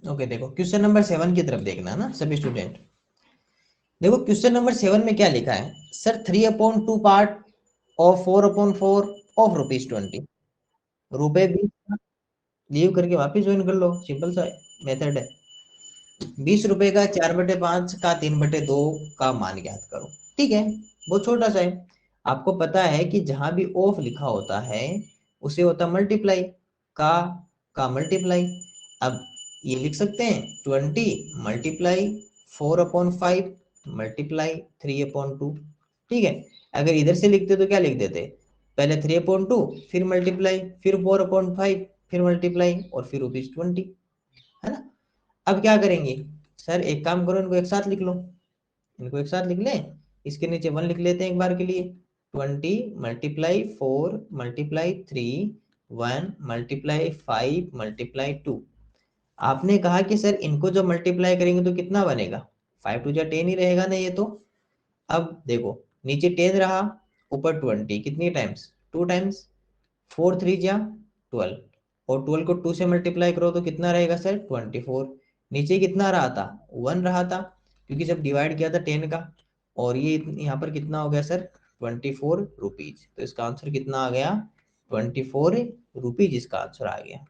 Okay देखो question number 7 की तरफ देखना ना सभी स्टूडेंट। देखो क्वेश्चन नंबर 7 में क्या लिखा है सर, 3/2 पार्ट ऑफ 4/4 ऑफ ₹20। रुपए 20 लीव करके वापिस ज्वाइन कर लो, सिंपल सा मेथड है। 20 रुपए का 4/5 का 3/2 का मान ज्ञात करो। ठीक है, बहुत छोटा सा है। आपको पता है कि जहां भी ऑफ लिखा होता है उसे होता मल्टीप्लाई का मल्टीप्लाई। अब ये लिख सकते हैं 20 मल्टीप्लाई 4/5 मल्टीप्लाई 3/2। ठीक है, अगर इधर से लिखते तो क्या लिख देते, पहले 3/2 फिर मल्टीप्लाई फिर 4/5 फिर मल्टीप्लाई और फिर ₹20, है ना। अब क्या करेंगे सर, एक काम करो इनको एक साथ लिख लो, इनको एक साथ लिख लें। इसके नीचे 1 लिख लेते हैं एक बार के लिए। 20 मल्टीप्लाई 4 मल्टीप्लाई 3 1 मल्टीप्लाई 5 मल्टीप्लाई 2। आपने कहा कि सर इनको जो मल्टीप्लाई करेंगे तो कितना बनेगा, 5 2 जा 10 ही रहेगा ना ये तो। अब देखो नीचे 10 रहा, ऊपर 20 कितनी टाइम्स, 2 टाइम्स। 4 3 जा 12 और 12 को 2 से मल्टीप्लाई करो तो कितना रहेगा सर 24। नीचे कितना रहा था, 1 रहा था, क्योंकि जब डिवाइड किया था 10 का। और ये यहाँ पर कितना हो गया सर, 24 रुपीज। तो इसका आंसर कितना आ गया, 24 रुपीज इसका आंसर आ गया।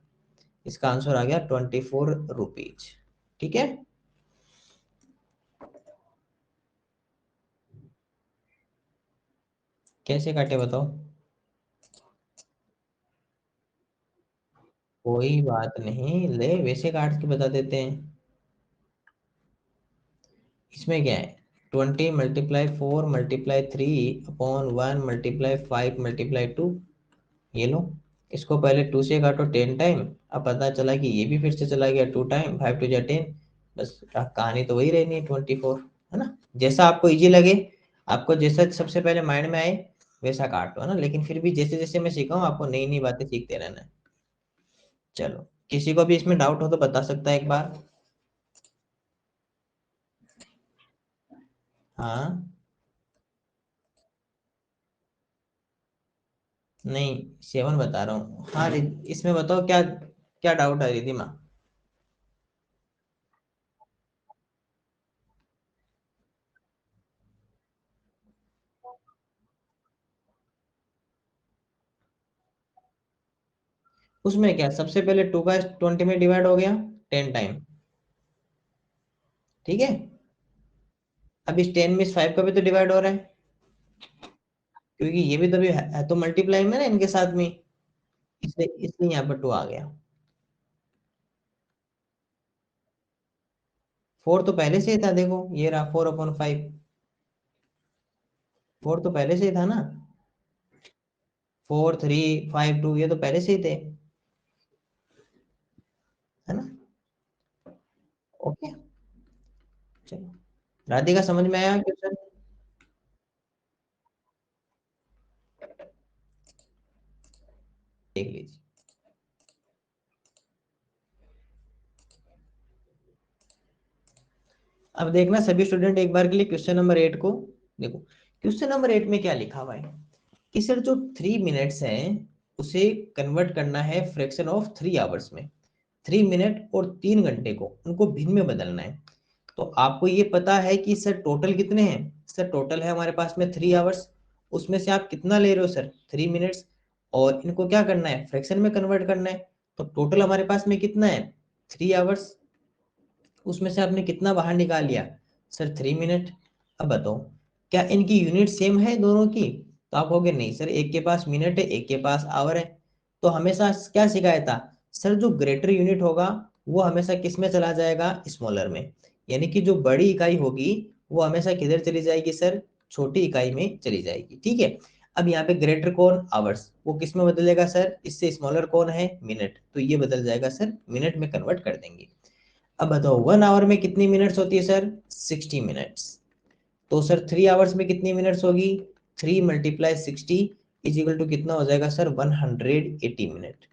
इसका आंसर आ गया 24 रुपीज। ठीक है, कैसे काटे बताओ। कोई बात नहीं, ले वैसे काट के बता देते हैं। इसमें क्या है, 20 मल्टीप्लाई 4 मल्टीप्लाई 3/1 मल्टीप्लाई 5 मल्टीप्लाई 2। ये लो, इसको पहले 2 से काटो 10 टाइम। अब पता चला कि ये भी फिर से चला गया 2 टाइम, 5 2 जा 10। बस कहानी तो वही रहनी है 24, है ना। जैसा आपको इजी लगे, आपको जैसा सबसे पहले माइंड में आए वैसा काटो, है ना। लेकिन फिर भी जैसे जैसे मैं सीखा हूँ आपको नई नई बातें सीखते रहना है। चलो, किसी को भी इसमें डाउट हो तो बता सकता है एक बार। हाँ, नहीं 7 बता रहा हूँ। हाँ इसमें बताओ क्या क्या डाउट है रिधिमा। उसमें क्या, सबसे पहले 2 का 20 में डिवाइड हो गया 10 टाइम। ठीक है, अब इस 10 में इस 5 का भी तो डिवाइड हो रहा है, क्योंकि ये भी तो भी है तो मल्टीप्लाई में ना इनके साथ में। इसलिए इसलिए यहाँ पर 2 आ गया। 4 तो पहले से ही था, देखो ये रहा 4/5। 4 तो पहले से ही था ना, 4 3 5 2 ये तो पहले से ही थे, है ना। ओके, चलो, राधिका समझ में आया क्वेश्चन। देख लीजिए। अब देखना सभी स्टूडेंट एक बार के लिए क्वेश्चन नंबर 8 को देखो। क्वेश्चन नंबर 8 में क्या लिखा हुआ है कि सर जो 3 मिनट्स है उसे कन्वर्ट करना है फ्रैक्शन ऑफ 3 आवर्स में। 3 मिनट और 3 घंटे को उनको भिन्न में बदलना है। तो आपको ये पता है कि सर टोटल कितने हैं, सर टोटल है हमारे पास में 3 आवर्स। उसमें से आप कितना ले रहे हो सर, 3 मिनट्स। और इनको क्या करना है, फ्रैक्शन में कन्वर्ट करना है। तो टोटल हमारे पास में कितना है, 3 आवर्स। उसमें से आपने कितना बाहर निकाल लिया, सर 3 मिनट। अब बताओ क्या इनकी यूनिट सेम है दोनों की, तो आप कहोगे नहीं सर, एक के पास मिनट है एक के पास आवर है। तो हमेशा क्या सिखाया था सर, जो ग्रेटर यूनिट होगा वो हमेशा किस में चला जाएगा, स्मॉलर में। यानी कि जो बड़ी इकाई होगी वो हमेशा किधर चली जाएगी सर, छोटी इकाई में चली जाएगी। ठीक है, अब यहाँ पे ग्रेटर कौन, आवर्स, वो किस में बदलेगा सर, इससे स्मॉलर कौन है, मिनट, तो ये बदल जाएगा सर, मिनट में कन्वर्ट कर देंगे। अब बताओ 1 आवर में कितनी मिनट्स होती है सर, 60 मिनट्स। तो सर 3 आवर्स में कितनी मिनट्स होगी, 3 × 60 इज इक्वल टू कितना हो जाएगा सर, 180 मिनट।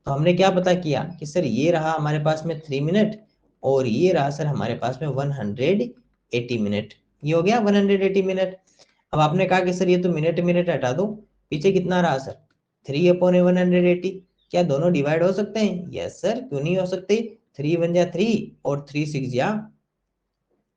तो हमने क्या पता किया कि सर ये रहा हमारे पास में 3 मिनट और ये रहा सर हमारे पास में 180 मिनट। ये हो गया 180 मिनट। अब आपने कहा कि सर ये तो मिनट मिनट हटा दो, पीछे कितना रहा सर, 3/180। क्या दोनों डिवाइड हो सकते हैं? यस सर, क्यों नहीं हो सकते? 3 1 जा 3 और 3 6 जा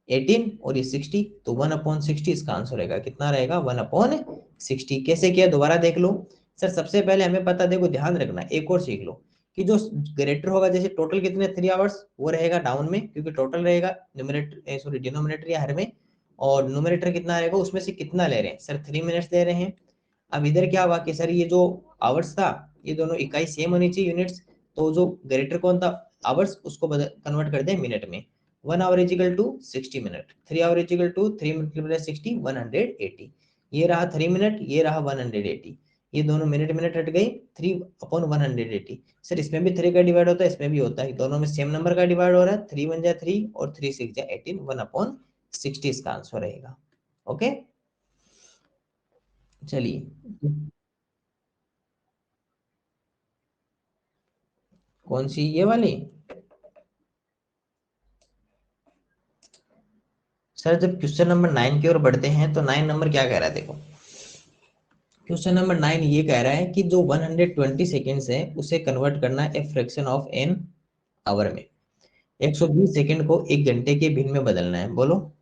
18 और ये 60, तो 1/60 इसका आंसर रहेगा। कितना रहेगा? 1/60। कैसे किया दोबारा देख लो। सर सबसे पहले हमें पता, देखो ध्यान रखना, एक और सीख लो कि जो ग्रेटर होगा, जैसे टोटल कितने 3 आवर्स, वो रहेगा डाउन में, क्योंकि टोटल रहेगा न्यूमरेटर सॉरी डिनोमिनेटर या हर में, और न्यूमरेटर कितना रहेगा, उसमें से कितना ले रहे हैं सर? 3 मिनट्स ले रहे हैं। अब इधर क्या हुआ कि सर ये जो आवर्स था, ये दोनों इकाई सेम होनी चाहिए, यूनिट्स, तो जो ग्रेटर कौन था आवर्स, उसको कन्वर्ट कर दें मिनट में। 1 hour is equal to 60 minute, 3 hour is equal to 3 multiply 60 180। ये रहा 3 मिनट, ये रहा 180, ये दोनों मिनट मिनट हट गई, 3/180। सर इसमें भी 3 का डिवाइड होता है, इसमें भी होता है, दोनों में सेम नंबर का डिवाइड हो रहा है। 3 1 जा 3 और 3 6 जा 18, 1/60 इसका आंसर रहेगा। ओके, चलिए। कौन सी, ये वाली? सर जब क्वेश्चन नंबर 9 की ओर बढ़ते हैं तो 9 नंबर क्या कह रहा है, देखो क्वेश्चन नंबर 9 ये कह रहा है कि जो 120 सेकेंड्स है उसे कन्वर्ट करना है फ्रैक्शन ऑफ एन आवर में। 120 सेकेंड को 1 घंटे के भिन्न में बदलना है, बोलो।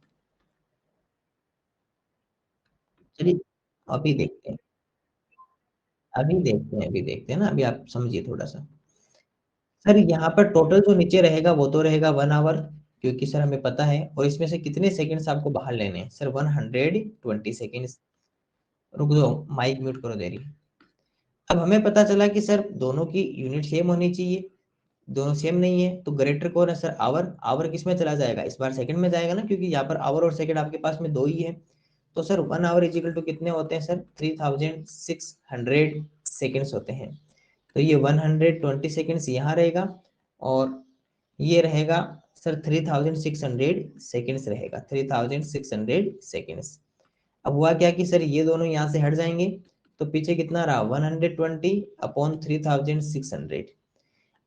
चलिए अभी देखते हैं, अभी देखते हैं ना, अभी आप समझिए थोड़ा सा। सर यहाँ पर टोटल जो नीचे रहेगा वो तो रहेगा 1 आवर, क्योंकि सर हमें पता है, और इसमें से कितने सेकंड्स आपको बाहर लेने हैं सर? 120 सेकेंड्स। रुक दो, माइक म्यूट करो देरी। अब हमें पता चला कि सर दोनों की यूनिट सेम होनी चाहिए, दोनों सेम नहीं है, तो ग्रेटर कौन है सर? आवर। आवर किस में चला जाएगा इस बार? सेकंड में जाएगा ना, क्योंकि यहाँ पर आवर और सेकंड आपके पास में दो ही है। तो sir 1 hour is equal to कितने होते हैं सर? 3600 सेकेंड्स होते हैं। तो ये 120 सेकेंड्स यहाँ रहेगा, और ये रहेगा सर 3600 रहेगा, 3600 अब हुआ क्या कि सर ये दोनों यहाँ से हट जाएंगे, तो पीछे कितना रहा? 120/3600।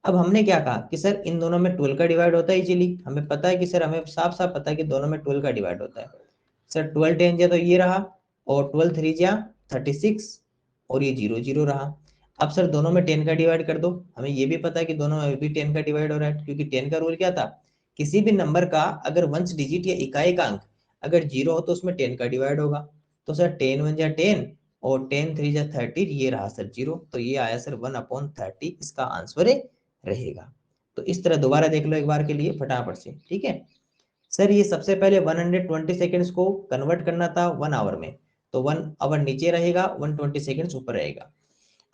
अब हमने क्या कहा कि सर इन दोनों में 12 का डिवाइड होता है इजीली, हमें पता है कि सर, हमें साफ साफ पता है कि दोनों में 12 का डिवाइड होता है। सर 12 10 जा तो ये रहा, और 12 3 जा 36, और ये 0 0 रहा। अब सर दोनों में 10 का डिवाइड कर दो, हमें ये भी पता है कि दोनों में भी 10 का डिवाइड हो रहा है, क्योंकि 10 का रूल क्या था? किसी भी नंबर का अगर वंश डिजिट या इकाई का अंक अगर 0 हो तो उसमें 10 का डिवाइड होगा। तो सर 10 1 जा 10 और 10 3 जा 30, ये रहा सर 0, तो ये आया सर 1/30 इसका आंसर रहेगा। तो इस तरह दोबारा देख लो एक बार के लिए फटाफट से, ठीक है। सर ये सबसे पहले 120 सेकेंड्स को कन्वर्ट करना था 1 आवर में, तो 1 आवर नीचे रहेगा, 120 सेकेंड्स ऊपर रहेगा।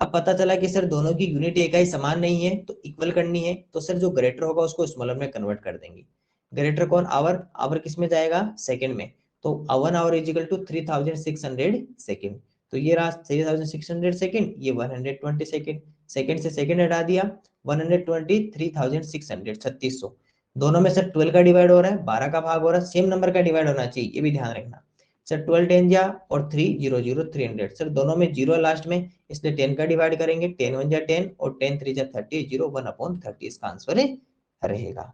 अब पता चला कि सर दोनों की यूनिट इकाई समान नहीं है, तो इक्वल करनी है, तो सर जो ग्रेटर होगा उसको स्मॉलर में कन्वर्ट कर देंगे। ग्रेटर कौन? आवर। आवर किस में जाएगा? सेकंड में। तो 1 hour is equal to 3600 second, तो ये रहा 3600 सेकेंड, ये 120 सेकेंड। सेकेंड से सेकेंड हटा दिया, 120 3600 3600। दोनों में सर 12 का डिवाइड हो रहा है, 12 का भाग हो रहा है, सेम नंबर का डिवाइड होना चाहिए, ये भी ध्यान रखना। सर 12 10 जा और 3 0 0 300, सर दोनों में 0 लास्ट में, इसलिए 10 का डिवाइड करेंगे, 10 1 जा 10 और 10 3 जा 30, 0 1/30 इसका आंसर रहेगा।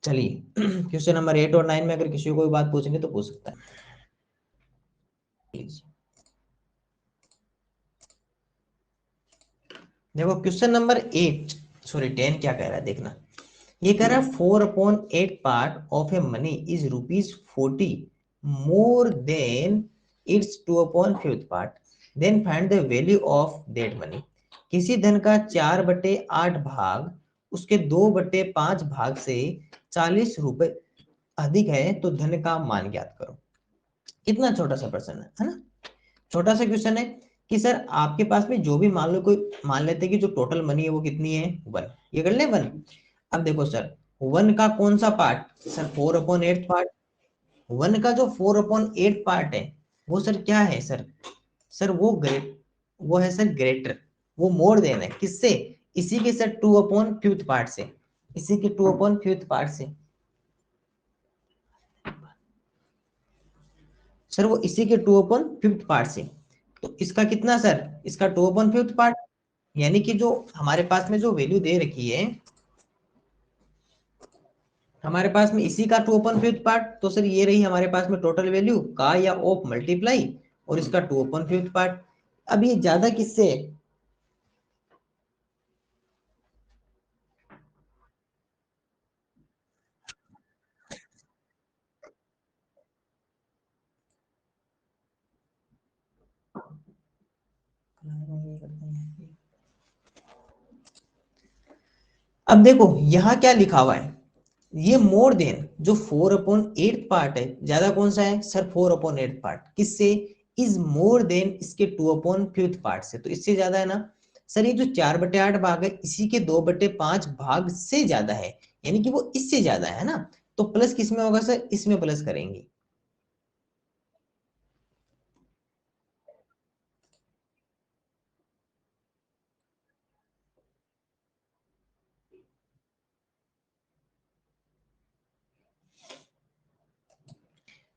चलिए क्वेश्चन नंबर 8 और 9 में अगर किसी को कोई बात पूछनी तो पूछ सकता है प्लीज। देखो क्वेश्चन नंबर 10 क्या कह रहा है देखना। ये कह रहा है 4/8 part of a money is ₹40 more than its 2/5 part, then find the value of that money. किसी धन का 4/8 भाग उसके 2/5 भाग से 40 रुपए अधिक है, तो धन का मान ज्ञात करो। कितना छोटा सा प्रश्न है ना, छोटा सा क्वेश्चन है कि सर आपके पास में जो भी मान लो, कोई मान लेते हैं कि जो टोटल मनी है वो कितनी है? 1। ये कर ले 1। अब देखो सर 1 का कौन सा पार्ट? Sir 4/8 part. 1 का जो 4/8 पार्ट है वो सर क्या है सर? सर वो है सर ग्रेटर, वो मोर देन है किससे? इसी के सर 2/5 पार्ट से, इसी के 2/5 पार्ट से। सर वो इसी के 2/5 पार्ट से, तो इसका कितना सर? इसका 2/5 पार्ट, यानी कि जो हमारे पास में जो वैल्यू दे रखी है, हमारे पास में इसी का 2/5 पार्ट, तो सर ये रही हमारे पास में टोटल वैल्यू का या ऑफ मल्टीप्लाई और इसका 2/5 पार्ट। अब ये ज्यादा किससे है? अब देखो यहाँ क्या लिखा हुआ है, ये मोर देन जो 4/8 पार्ट है, ज्यादा कौन सा है सर 4/8 पार्ट, किससे, इज मोर देन इसके 2/5 पार्ट से, तो इससे ज्यादा है ना सर। ये जो 4/8 भाग है इसी के 2/5 भाग से ज्यादा है, यानी कि वो इससे ज्यादा है ना, तो प्लस किस में होगा सर, इसमें प्लस करेंगे।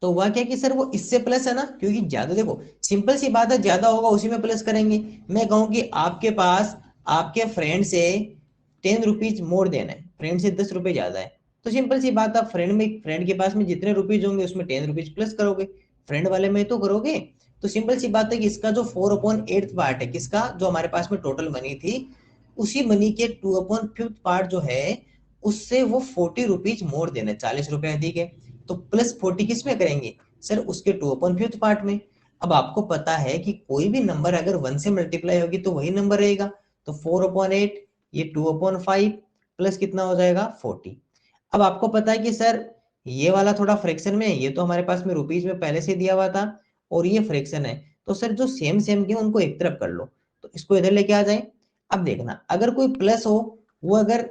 तो हुआ क्या कि सर वो इससे प्लस है ना, क्योंकि ज्यादा, देखो सिंपल सी बात है, ज्यादा होगा उसी में प्लस करेंगे। मैं कहूं कि आपके पास आपके फ्रेंड से 10 रुपीज मोर देना है, फ्रेंड से 10 रुपए ज्यादा है, तो सिंपल सी बात, आप फ्रेंड के पास में जितने रुपीज होंगे उसमें 10 रुपीज प्लस करोगे, फ्रेंड वाले में तो करोगे। तो सिंपल सी बात है कि इसका जो 4/8 पार्ट है, किसका, जो हमारे पास में टोटल मनी थी, उसी मनी के 2/5 पार्ट जो है, उससे वो 40 रुपीज मोर देना है, 40 रुपए अधिक है, तो +40 किस में करेंगे सर, उसके 2/5 पार्ट में। अब आपको पता है कि कोई भी नंबर अगर 1 से मल्टीप्लाई होगी तो वही नंबर रहेगा, तो 4/8 ये 2/5 प्लस कितना हो जाएगा 40। अब आपको पता है कि सर ये वाला थोड़ा फ्रैक्शन में है, ये तो हमारे पास में रुपीज में पहले से दिया हुआ था, और ये फ्रैक्शन है, तो सर जो सेम सेम के उनको एक तरफ कर लो, तो इसको इधर लेके आ जाए। अब देखना अगर कोई प्लस हो, वो अगर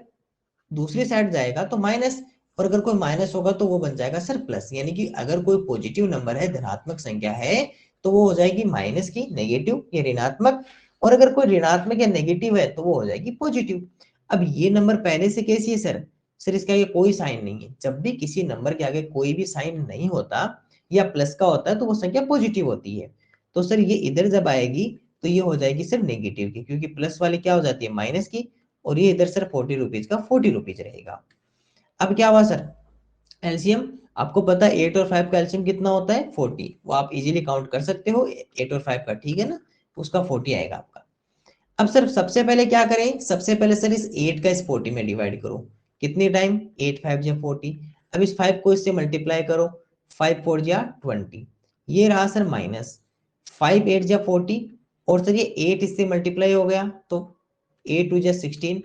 दूसरी साइड जाएगा तो माइनस, और अगर कोई माइनस होगा तो वो बन जाएगा सर प्लस, यानी कि अगर कोई पॉजिटिव नंबर है, धनात्मक संख्या है, तो वो हो जाएगी माइनस की, नेगेटिव या ऋणात्मक, और अगर कोई ऋणात्मक या नेगेटिव है तो वो हो जाएगी पॉजिटिव। अब ये नंबर पहले से कैसी है सर, सर इसके आगे कोई साइन नहीं है, जब भी किसी नंबर के आगे कोई भी साइन नहीं होता या प्लस का होता है तो वो संख्या पॉजिटिव होती है, तो सर ये इधर जब आएगी तो ये हो जाएगी सर नेगेटिव की, क्योंकि प्लस वाली क्या हो जाती है माइनस की, और ये इधर सर 40 रुपीज का 40 रुपीज रहेगा। अब क्या हुआ सर, एलसीएम, आपको पता है 8 और 5 का एलसीएम कितना होता है 40, वो आप इजीली काउंट कर सकते हो 8 और 5 का, ठीक है ना, उसका 40 आएगा आपका। अब सर सबसे पहले क्या करें, सबसे पहले सर इस 8 का इस 40 में डिवाइड करो, कितनी टाइम, 8 5 या 40, अब इस 5 को इससे मल्टीप्लाई करो, 5 4 या 20, ये रहा सर माइनस 5 8 या 40, और सर ये 8 इससे मल्टीप्लाई हो गया तो 8 2 या 16,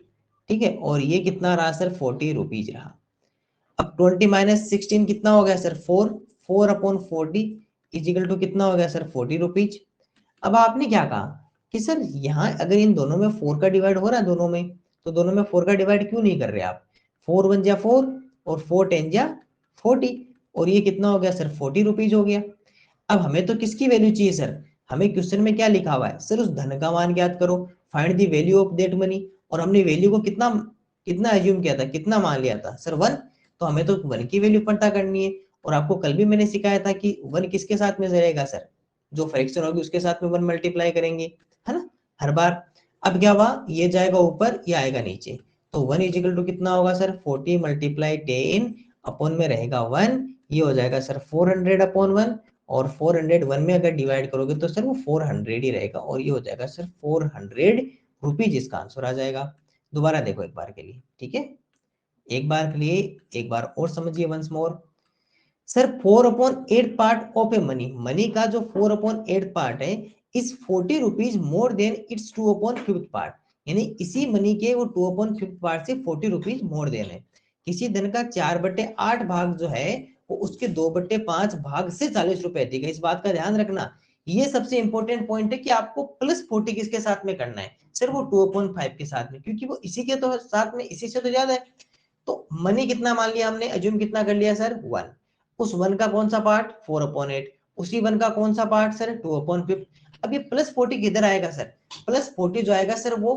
ठीक है, और ये कितना रहा सर 40 रुपीज रहा। अब 20 - 16 कितना हो गया सर 4, 4/40 इजिकल टू कितना हो गया सर 40 रुपीज। अब आपने क्या कहा कि सर यहाँ अगर इन दोनों में 4 का डिवाइड हो रहा है दोनों में, तो दोनों में 4 का डिवाइड क्यों नहीं कर रहे आप, 4 1 जा 4 और 4 10 जा 40, और ये कितना हो गया सर 40 रुपीज हो गया। अब हमें तो किसकी वैल्यू चाहिए सर, हमें क्वेश्चन में क्या लिखा हुआ है सर, उस धन का मान ज्ञात करो, find the value of that money, और हमने वैल्यू को कितना कितना एज्यूम किया था, कितना मान लिया था सर 1, तो हमें तो 1 की वैल्यू पता करनी है, और आपको कल भी मैंने सिखाया था कि 1 किसके साथ में रहेगा सर, जो फ्रैक्शन होगी उसके साथ में 1 मल्टीप्लाई करेंगे, है ना, हर बार। अब क्या हुआ, ये जाएगा ऊपर, ये आएगा नीचे, तो 1 इजिकल टू कितना होगा सर 40 × 10 अपॉन में रहेगा 1, ये हो जाएगा सर 400/1, और 401 में अगर डिवाइड करोगे तो सर वो 400 ही रहेगा, और ये हो जाएगा सर 400 रुपीज, इसका आंसर आ जाएगा। दोबारा देखो एक बार के लिए, ठीक है, एक बार के लिए एक बार और समझिए once more. Sir 4/8 part of a money, money का जो 4/8 पार्ट है इस 40 rupees more than its 2/5 part, यानी इसी मनी के वो 2/5 पार्ट से 40 रुपीज मोर देन है। किसी धन का 4/8 भाग जो है वो उसके 2/5 भाग से 40 रुपए अधिक है, इस बात का ध्यान रखना। ये सबसे इंपॉर्टेंट पॉइंट है कि आपको +40 किसके साथ में करना है सर, वो 2/5 के साथ में, क्योंकि वो इसी के तो साथ में, इसी से तो ज्यादा है। तो मनी कितना मान लिया हमने, अज्यूम कितना कर लिया सर 1, उस 1 का कौन सा पार्ट 4/8, उसी 1 का कौन सा पार्ट सर 2/5। अब ये +40 किधर आएगा सर, +40 जो आएगा सर वो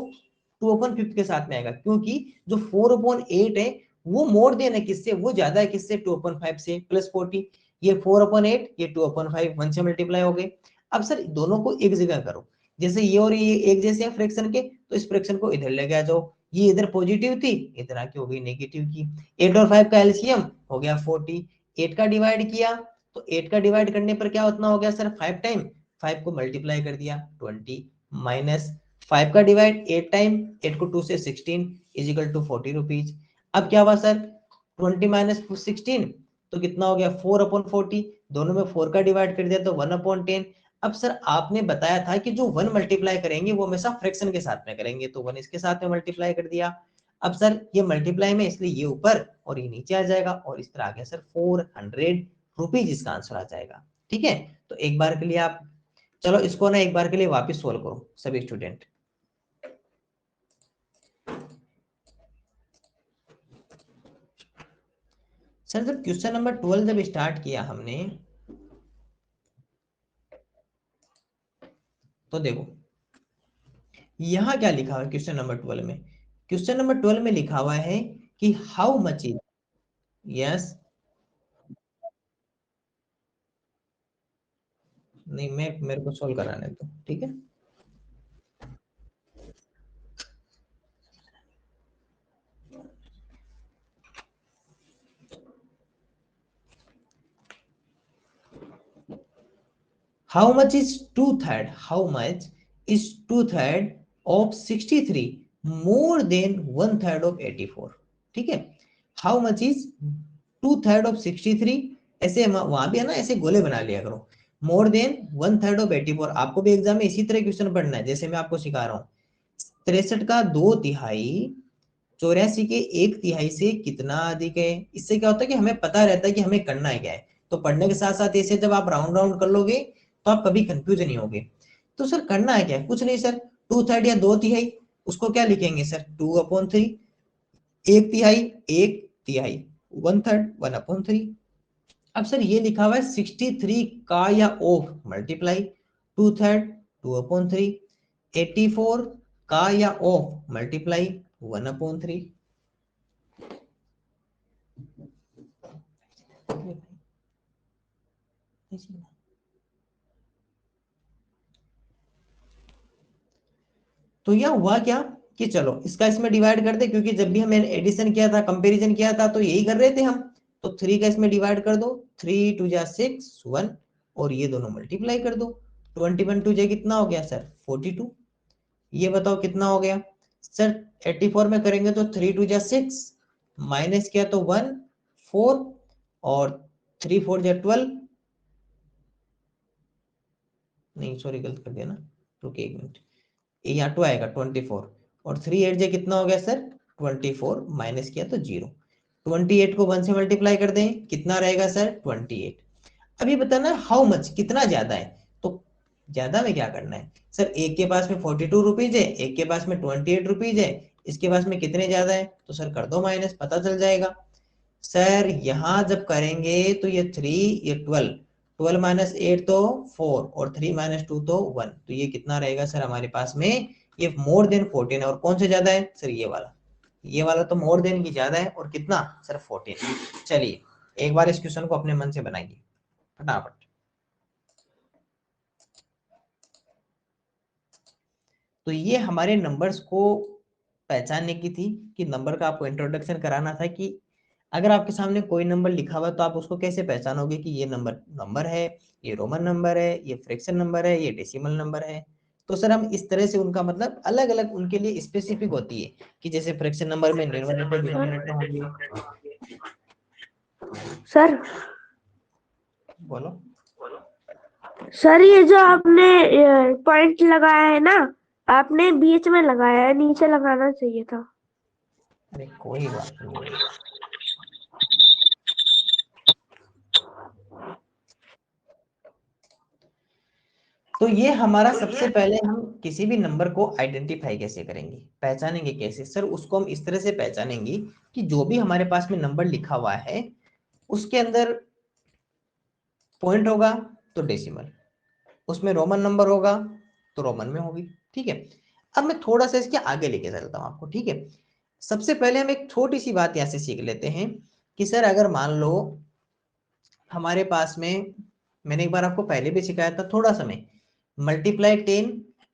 2/5 के साथ में आएगा, क्योंकि जो 4/8 है वो मोर देन है किससे, वो ज्यादा है किससे 2/5 से, +40, ये 4/8 ये 2/5 1 से मल्टीप्लाई हो गए। अब सर दोनों को एक जगह करो, जैसे ये और ये एक जैसे हैं फ्रैक्शन के, तो इस फ्रैक्शन को इधर लेके आ जाओ, ये इधर पॉजिटिव थी, इधर आके हो गई नेगेटिव की। 8 और 5 का एलसीएम हो गया 40, 8 का डिवाइड किया तो 8 का डिवाइड करने पर क्या उतना हो गया सर 5 टाइम, 5 को मल्टीप्लाई कर दिया 20, माइनस 5 का डिवाइड 8 टाइम, 8 को 2 से 16 इजिकल टू 40 रुपीज। अब क्या हुआ सर 20 - 16 तो कितना हो गया 4/40, दोनों में 4 का डिवाइड कर दिया तो 1/10, अब सर आपने बताया था कि जो 1 मल्टीप्लाई करेंगे वो हमेशा फ्रैक्शन के साथ में करेंगे, तो 1 इसके साथ में मल्टीप्लाई कर दिया। अब सर ये मल्टीप्लाई में, इसलिए ये ऊपर और ये नीचे आ जाएगा, और इस तरह आ गया सर 400 रुपीज इसका आंसर आ जाएगा। ठीक है, तो एक बार के लिए आप, चलो इसको ना एक बार के लिए वापस सोल्व करो सभी स्टूडेंट। सर जब क्वेश्चन नंबर 12 जब स्टार्ट किया हमने, तो देखो यहां क्या लिखा हुआ है क्वेश्चन नंबर 12 में। क्वेश्चन नंबर 12 में लिखा हुआ है कि हाउ मच इज, यस, नहीं मैं, मेरे को सोल्व कराने दो, ठीक है। How much is 2/3? How much is 2/3 of 63 more than 1/3 of 84? ठीक है, How much is 2/3 of 63, ऐसे वहां भी है ना, ऐसे गोले बना लिया करो। मोर देन 1/3 ऑफ 84, आपको भी एग्जाम में इसी तरह क्वेश्चन पढ़ना है जैसे मैं आपको सिखा रहा हूँ। 63 का 2/3 84 के 1/3 से कितना अधिक है। इससे क्या होता है कि हमें पता रहता है कि हमें करना है क्या है, तो पढ़ने के साथ साथ ऐसे जब आप राउंड राउंड कर लोगे तो आप कभी कंफ्यूज नहीं होगे। तो सर करना है क्या है, कुछ नहीं सर, 2/3 या 2/3 उसको क्या लिखेंगे सर, 2/3, 1/3 1/3, 1/3 1/3। अब सर ये लिखा हुआ है 63 का या ऑफ मल्टीप्लाई 2/3 2/3, 84 का या ऑफ मल्टीप्लाई 1/3। तो यह हुआ क्या कि चलो इसका इसमें डिवाइड कर दे, क्योंकि जब भी हमने एडिशन किया था, कंपैरिजन किया था, तो यही कर रहे थे हम। तो 3 का इसमें डिवाइड कर दो, 3 2 जा 6 1, और ये दोनों मल्टीप्लाई कर दो। 21 2 जा कितना हो गया सर 42। ये बताओ कितना हो गया सर। 84 में करेंगे तो 3 2 जा 6, माइनस किया तो 1 4, और 3 4 जा 12, नहीं सॉरी गलत कर दिया ना, रुकिए एक मिनट, यहाँ 2 आएगा 24, और 3 8 जे कितना हो गया सर 24, माइनस किया तो 0। 28 को 1 से मल्टीप्लाई कर दें, कितना रहेगा सर 28। अभी बताना हाउ मच, कितना ज्यादा है, तो ज्यादा में क्या करना है सर, एक के पास में 42 रुपीज है, एक के पास में 28 रुपीज है, इसके पास में कितने ज्यादा है, तो सर कर दो माइनस, पता चल जाएगा। सर यहां जब करेंगे तो ये 3 ये 12, 12 माइनस 8 तो 4, और 3 माइनस 2 तो 1, तो ये कितना रहेगा सर हमारे पास में, ये मोर देन 14 है। और कौन से ज्यादा है सर, ये वाला, ये वाला तो मोर देन की ज्यादा है, और कितना सर 14। चलिए एक बार इस क्वेश्चन को अपने मन से बनाइए फटाफट। तो ये हमारे नंबर्स को पहचानने की थी, कि नंबर का आपको इंट्रोडक्शन कराना था, कि अगर आपके सामने कोई नंबर लिखा हुआ तो आप उसको कैसे पहचानोगे कि ये नंबर नंबर है, ये रोमन नंबर है, ये फ्रैक्शन नंबर है, ये डेसिमल नंबर है। तो सर हम इस तरह से उनका मतलब अलग अलग उनके लिए स्पेसिफिक होती है, कि जैसे फ्रैक्शन नंबर में न्यूमरेटर डिनोमिनेटर होंगे। सर बोलो सर, ये जो आपने पॉइंट लगाया है ना, आपने बीच में लगाया है, नीचे लगाना चाहिए था। अरे कोई बात नहीं। तो ये हमारा सबसे पहले, हम किसी भी नंबर को आइडेंटिफाई कैसे करेंगे, पहचानेंगे कैसे सर, उसको हम इस तरह से पहचानेंगे कि जो भी हमारे पास में नंबर लिखा हुआ है उसके अंदर पॉइंट होगा तो डेसिमल, उसमें रोमन नंबर होगा तो रोमन में होगी। ठीक है, अब मैं थोड़ा सा इसके आगे लेके चलता हूँ आपको। ठीक है, सबसे पहले हम एक छोटी सी बात यहाँ से सीख लेते हैं, कि सर अगर मान लो हमारे पास में, मैंने एक बार आपको पहले भी सिखाया था, थोड़ा समय मल्टीप्लाई 10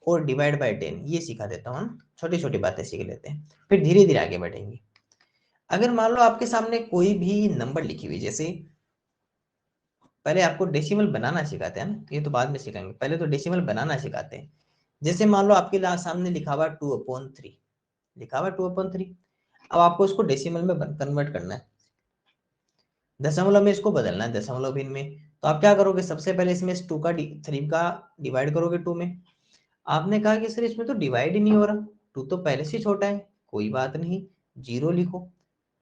और डिवाइड बाय 10, ये सिखा देता हूँ। छोटी छोटी बातें सीख लेते हैं, फिर धीरे धीरे आगे बढ़ेंगे। अगर मान लो आपके सामने कोई भी नंबर लिखी हुई, जैसे पहले आपको डेसिमल बनाना सिखाते हैं ना, ये तो बाद में सिखाएंगे, पहले तो डेसिमल बनाना सिखाते हैं। जैसे मान लो आपके सामने लिखा हुआ 2/3, लिखा हुआ 2/3, अब आपको इसको डेसिमल में कन्वर्ट करना है, दशमलव में इसको बदलना है, दशमलव भिन्न में। तो आप क्या करोगे, सबसे पहले इसमें 3 का डिवाइड करोगे 2 में। आपने कहा कि सर इसमें तो डिवाइड ही नहीं हो रहा, 2 तो पहले से छोटा है, कोई बात नहीं, 0 लिखो,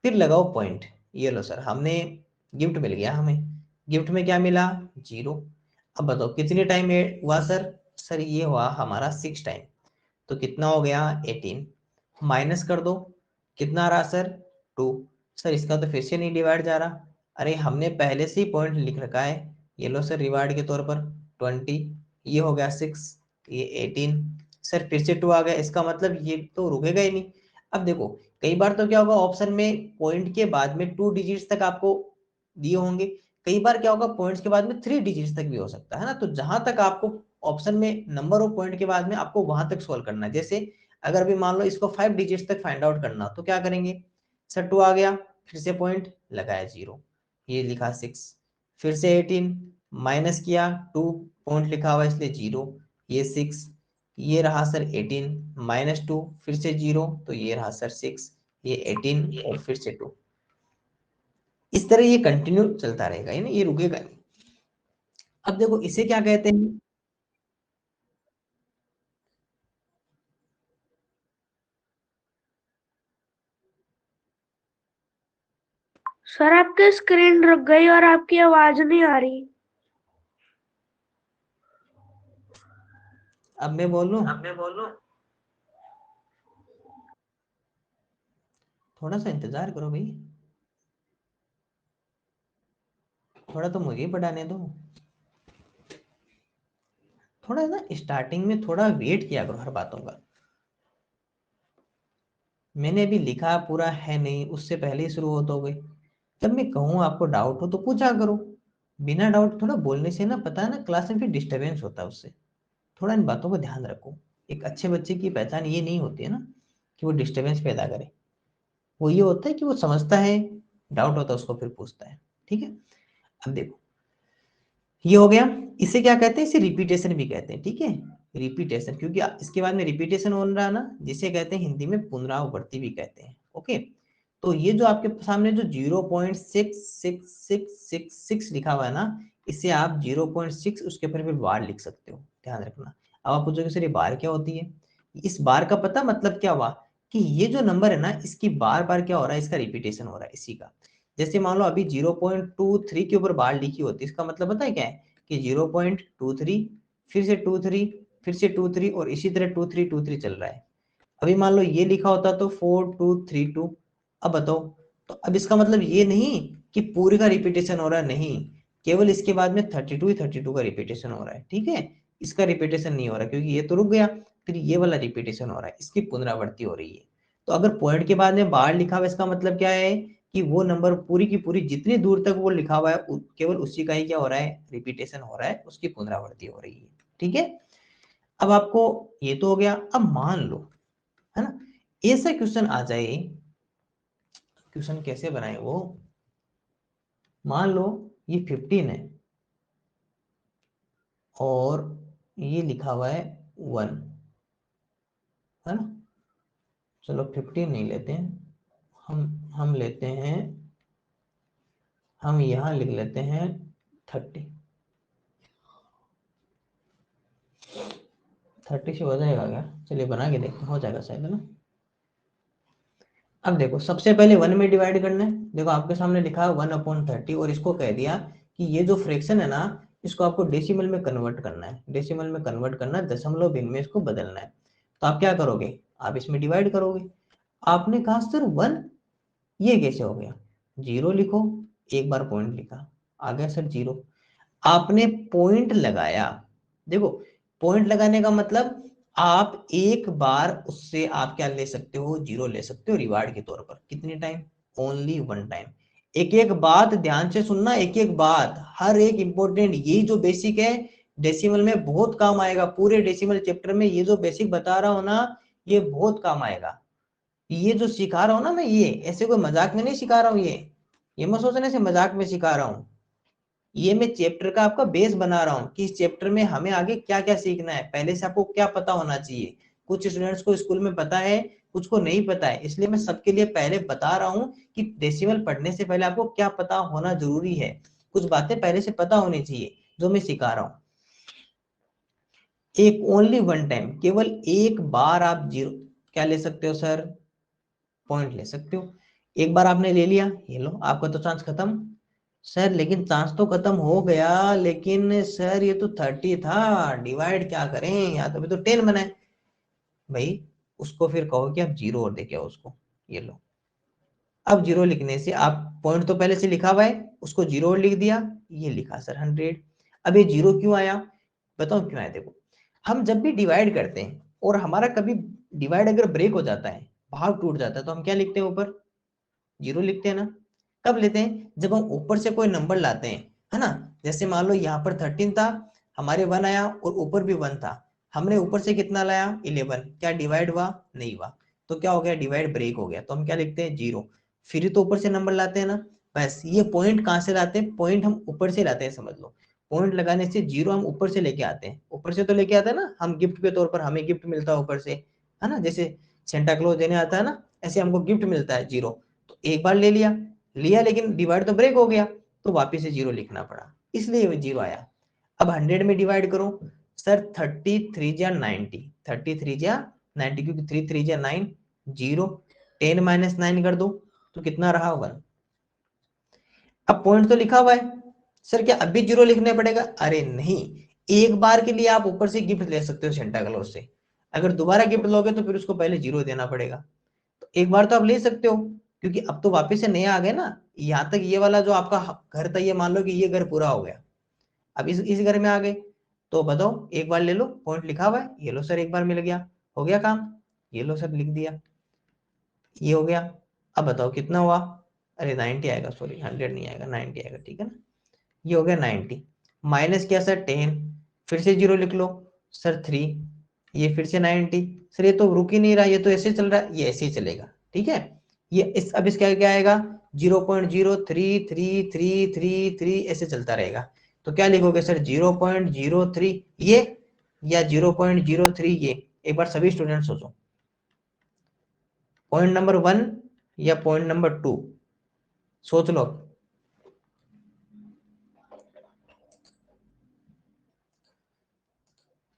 फिर लगाओ पॉइंट। ये लो सर, हमने गिफ्ट मिल गया, हमें गिफ्ट में क्या मिला, 0। अब बताओ कितने टाइम हुआ सर, सर ये हुआ हमारा 6 टाइम, तो कितना हो गया 18, माइनस कर दो, कितना आ रहा सर 2। सर इसका तो फिर से नहीं डिवाइड जा रहा, अरे हमने पहले से ही पॉइंट लिख रखा है, ये लो सर रिवार्ड के तौर पर 20, ये हो गया 6, ये 18, सर फिर से 2 आ गया, इसका मतलब ये तो रुकेगा ही नहीं। अब देखो कई बार तो क्या होगा, ऑप्शन में पॉइंट के बाद में 2 डिजिट्स तक आपको दिए होंगे, कई बार क्या होगा पॉइंट्स के बाद में 3 डिजिट्स तक भी हो सकता है ना। तो जहां तक आपको ऑप्शन में नंबर ऑफ पॉइंट के बाद में आपको वहां तक सोल्व करना है। जैसे अगर भी मान लो इसको 5 डिजिट्स तक फाइंड आउट करना, तो क्या करेंगे, सर 2 आ गया, फिर से पॉइंट लगाया 0, ये लिखा 6, फिर से 18 माइनस किया 2, पॉइंट लिखा हुआ इसलिए 0, ये 6, ये रहा सर 18 माइनस 2, फिर से 0, तो ये रहा सर 6, ये 18 और फिर से 2। इस तरह ये कंटिन्यू चलता रहेगा, ये ना, ये रुकेगा नहीं। अब देखो इसे क्या कहते हैं, सर आपकी स्क्रीन रुक गई और आपकी आवाज नहीं आ रही। अब मैं बोलूं, थोड़ा सा इंतजार करो भाई, थोड़ा तो मुझे पढ़ाने दो, थोड़ा ना स्टार्टिंग में थोड़ा वेट किया करो हर बातों का। मैंने अभी लिखा पूरा है नहीं, उससे पहले ही शुरू होता हो गई। जब मैं कहूँ आपको डाउट हो तो पूछा करो, बिना डाउट थोड़ा बोलने से ना, पता है ना, क्लास में फिर डिस्टरबेंस होता है उससे। थोड़ा इन बातों को ध्यान रखो, एक अच्छे बच्चे की पहचान ये नहीं होती है ना कि वो डिस्टरबेंस पैदा करे, वो ये होता है कि वो समझता है, डाउट होता है उसको फिर पूछता है। ठीक है, अब देखो ये हो गया, इसे क्या कहते हैं, इसे रिपीटेशन भी कहते हैं। ठीक है, रिपीटेशन, क्योंकि इसके बाद में रिपीटेशन हो रहा है ना, जिसे कहते हैं हिंदी में पुनरावृत्ति भी कहते हैं। ओके, तो ये जो आपके सामने जो 0.6666 लिखा हुआ है ना, इसे आप 0.6 उसके ऊपर फिर बार लिख सकते हो, ध्यान रखना। अब आप पूछोगे सर ये बार क्या होती है, इस बार का पता मतलब क्या हुआ, कि ये जो नंबर है ना, इसकी बार बार क्या हो रहा है, इसका रिपीटेशन हो रहा है इसी का। जैसे मान लो अभी 0.23 के ऊपर बार लिखी होती है, इसका मतलब पता है क्या है, कि 0.23, फिर से 23, फिर से 23, और इसी तरह 2323 चल रहा है। अभी मान लो ये लिखा होता तो 4232। अब बताओ, तो अब इसका मतलब ये नहीं कि पूरे का रिपीटेशन हो रहा है, नहीं, केवल इसके बाद में 32 का रिपीटेशन हो रहा है। ठीक है, इसका रिपीटेशन नहीं हो रहा क्योंकि ये तो रुक गया, फिर ये वाला रिपीटेशन हो रहा है, इसकी पुनरावृत्ति हो रही है। तो अगर पॉइंट के बाद में बार लिखा हुआ है, इसका मतलब क्या है, कि वो नंबर पूरी की पूरी जितनी दूर तक वो लिखा हुआ है केवल उसी का ही क्या हो रहा है, रिपीटेशन हो रहा है, उसकी पुनरावृत्ति हो रही है। ठीक है, अब आपको ये तो हो गया। अब मान लो, है ना, ऐसा क्वेश्चन आ जाए, क्वेश्चन कैसे बनाए वो, मान लो ये 15 है और ये लिखा हुआ है 1, है ना, चलो 15 नहीं लेते हैं, हम लेते हैं, हम यहां लिख लेते हैं 30। 30 से हो जाएगा क्या, चलिए बना के देखते हैं, हो जाएगा शायद, है ना। अब देखो सबसे पहले 1 में डिवाइड करना है, देखो आपके सामने लिखा है 1/30, और इसको कह दिया कि ये जो फ्रैक्शन है ना, इसको आपको डेसिमल में कन्वर्ट करना है, डेसिमल में कन्वर्ट करना है, दशमलव भिन्न में इसको बदलना है। तो आप क्या करोगे, आप इसमें डिवाइड करोगे। आपने कहा सर 1, ये कैसे हो गया, 0 लिखो, एक बार पॉइंट लिखा, आ गया सर 0। आपने पॉइंट लगाया, देखो पॉइंट लगाने का मतलब आप एक बार उससे आप क्या ले सकते हो, 0 ले सकते हो रिवार्ड के तौर पर, कितने टाइम, ओनली 1 टाइम। एक एक बात ध्यान से सुनना, एक एक बात, हर एक इंपॉर्टेंट, ये जो बेसिक है डेसिमल में बहुत काम आएगा, पूरे डेसिमल चैप्टर में ये जो बेसिक बता रहा हूं ना, ये बहुत काम आएगा। ये जो सिखा रहा हूं ना मैं, ये ऐसे कोई मजाक में नहीं सिखा रहा हूँ, ये मत सोचने से मजाक में सिखा रहा हूँ, ये मैं चैप्टर का आपका बेस बना रहा हूँ कि इस चैप्टर में हमें आगे क्या क्या सीखना है, पहले से आपको क्या पता होना चाहिए। कुछ स्टूडेंट्स को स्कूल में पता है, कुछ को नहीं पता है, इसलिए मैं सबके लिए पहले बता रहा हूँ कि डेसिमल पढ़ने से पहले आपको क्या पता होना जरूरी है। कुछ बातें पहले से पता होनी चाहिए जो मैं सिखा रहा हूं। एक ओनली वन टाइम, केवल एक बार आप जीरो क्या ले सकते हो सर, पॉइंट ले सकते हो। एक बार आपने ले लिया, ये लो आपका तो चांस खत्म। सर लेकिन चांस तो खत्म हो गया, लेकिन सर ये तो 30 था, डिवाइड क्या करें, यहाँ तो अभी तो 10 बना है। भाई उसको फिर कहो कि आप जीरो और देके आओ उसको, ये लो। अब जीरो लिखने से आप पॉइंट तो पहले से लिखा हुआ है, उसको जीरो और लिख दिया, ये लिखा सर 100। अब ये जीरो क्यों आया, बताओ क्यों आया। देखो हम जब भी डिवाइड करते हैं और हमारा कभी डिवाइड अगर ब्रेक हो जाता है, भाग टूट जाता है, तो हम क्या लिखते हैं ऊपर, जीरो लिखते हैं ना। कब लेते हैं, जब हम ऊपर से कोई नंबर लाते हैं, है ना। जैसे मान लो यहाँ पर 13 था, हमारे 1 आया और ऊपर भी 1 था, हमने ऊपर से कितना लाया 11, क्या डिवाइड हुआ, नहीं हुआ, तो क्या हो गया, डिवाइड ब्रेक हो गया, तो हम क्या लिखते हैं, जीरो। फिर तो ऊपर से नंबर लाते हैं ना। बस ये पॉइंट कहाँ से लाते हैं, पॉइंट हम ऊपर से लाते हैं, समझ लो। पॉइंट लगाने से जीरो हम ऊपर से लेके आते हैं, ऊपर से तो लेके आते हैं ना, हम गिफ्ट के तौर पर हमें गिफ्ट मिलता है ऊपर से, है ना, जैसे सेंटा क्लॉज देने आता है ना, ऐसे हमको गिफ्ट मिलता है जीरो। तो एक बार ले लिया लिया, लेकिन डिवाइड तो ब्रेक हो गया, तो वापिस से जीरो लिखना पड़ा, इसलिए जीरो आया। अब 100 में डिवाइड करो सर, 33 जा 90, 33 जा 90, क्योंकि 3 3 जा 9, जीरो, 10 माइनस 9 कर दो तो कितना रहा होगा। अब पॉइंट तो लिखा हुआ है, सर क्या अभी जीरो लिखने पड़ेगा, अरे नहीं, एक बार के लिए आप ऊपर से गिफ्ट ले सकते हो सेंटा क्लॉज से, अगर दोबारा गिफ्ट लोगे तो फिर उसको पहले जीरो देना पड़ेगा। तो एक बार तो आप ले सकते हो, क्योंकि अब तो वापस से नए आ गए ना, यहाँ तक ये वाला जो आपका घर था, ये मान लो कि ये घर पूरा हो गया, अब इस घर में आ गए, तो बताओ एक बार ले लो, पॉइंट लिखा हुआ है, ये लो सर एक बार मिल गया, हो गया काम, ये लो सर लिख दिया, ये हो गया। अब बताओ कितना हुआ, अरे 90 आएगा, सॉरी 100 नहीं आएगा, 90 आएगा, ठीक है ना। ये हो गया 90, माइनस क्या सर 10, फिर से जीरो लिख लो सर 3, ये फिर से 90, सर ये तो रुक ही नहीं रहा, ये तो ऐसे चल रहा है, ये ऐसे ही चलेगा, ठीक है। ये इस अब इसका क्या आएगा, 0.03333 ऐसे चलता रहेगा। तो क्या लिखोगे सर, 0.03 ये, या 0.03 ये, एक बार सभी स्टूडेंट सोचो, पॉइंट नंबर 1 या पॉइंट नंबर 2, सोच लो।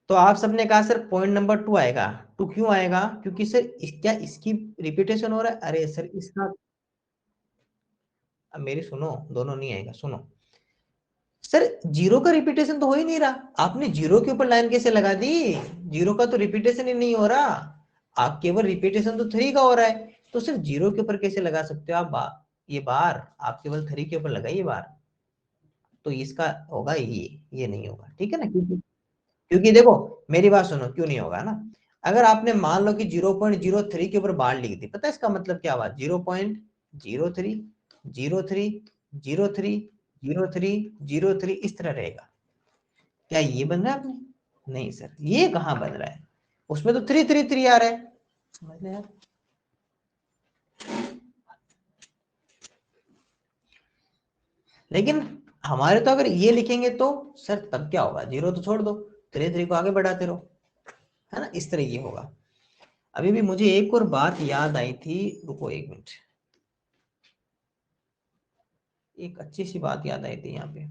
तो आप सबने कहा सर पॉइंट नंबर 2 आएगा, 2 क्यों आएगा, क्योंकि सर क्या इसकी रिपीटेशन हो रहा है, अरे सर इसका, अब मेरी सुनो, दोनों नहीं आएगा, सुनो सर, जीरो का रिपीटेशन तो हो ही नहीं रहा, आपने जीरो के ऊपर लाइन कैसे लगा दी, जीरो का तो रिपीटेशन ही नहीं हो रहा, आप केवल रिपीटेशन तो 3 का हो रहा है, तो सिर्फ जीरो के ऊपर कैसे लगा सकते हो आप ये बार, आप केवल 3 के ऊपर लगाइए बार, तो इसका होगा ये नहीं होगा, ठीक है ना, क्योंकि देखो मेरी बात सुनो, क्यों नहीं होगा ना, अगर आपने मान लो कि 0.03 के ऊपर बार लिख दी, पता है इसका मतलब क्या हुआ, 0.03 03 03 03 03 इस तरह रहेगा, क्या ये बन रहा है आपने, नहीं सर ये कहाँ बन रहा है, उसमें तो 3 3 3 आ रहा है, समझ रहे यार। लेकिन हमारे तो अगर ये लिखेंगे तो सर तब क्या होगा, जीरो तो छोड़ दो, 3 3 को आगे बढ़ाते रहो, है ना, इस तरह ये होगा। अभी भी मुझे एक और बात याद आई थी, रुको एक मिनट, एक अच्छी सी बात याद आई थी यहाँ पे,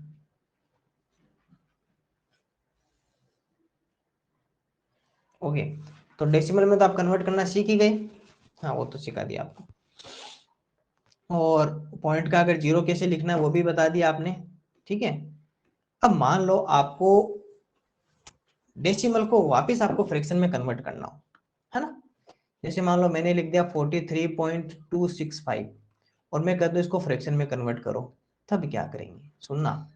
ओके। तो डेसिमल में तो आप कन्वर्ट करना सीख ही गए, हाँ वो तो सिखा दिया आपको, और पॉइंट का अगर जीरो कैसे लिखना है वो भी बता दिया आपने, ठीक है। अब मान लो आपको डेसिमल को वापस आपको फ्रैक्शन में कन्वर्ट करना हो, है ना, जैसे मान लो मैंने लिख दिया 43.265 और मैं कह दूं इसको फ्रैक्शन में कन्वर्ट करो, तब क्या करेंगे, सुनना,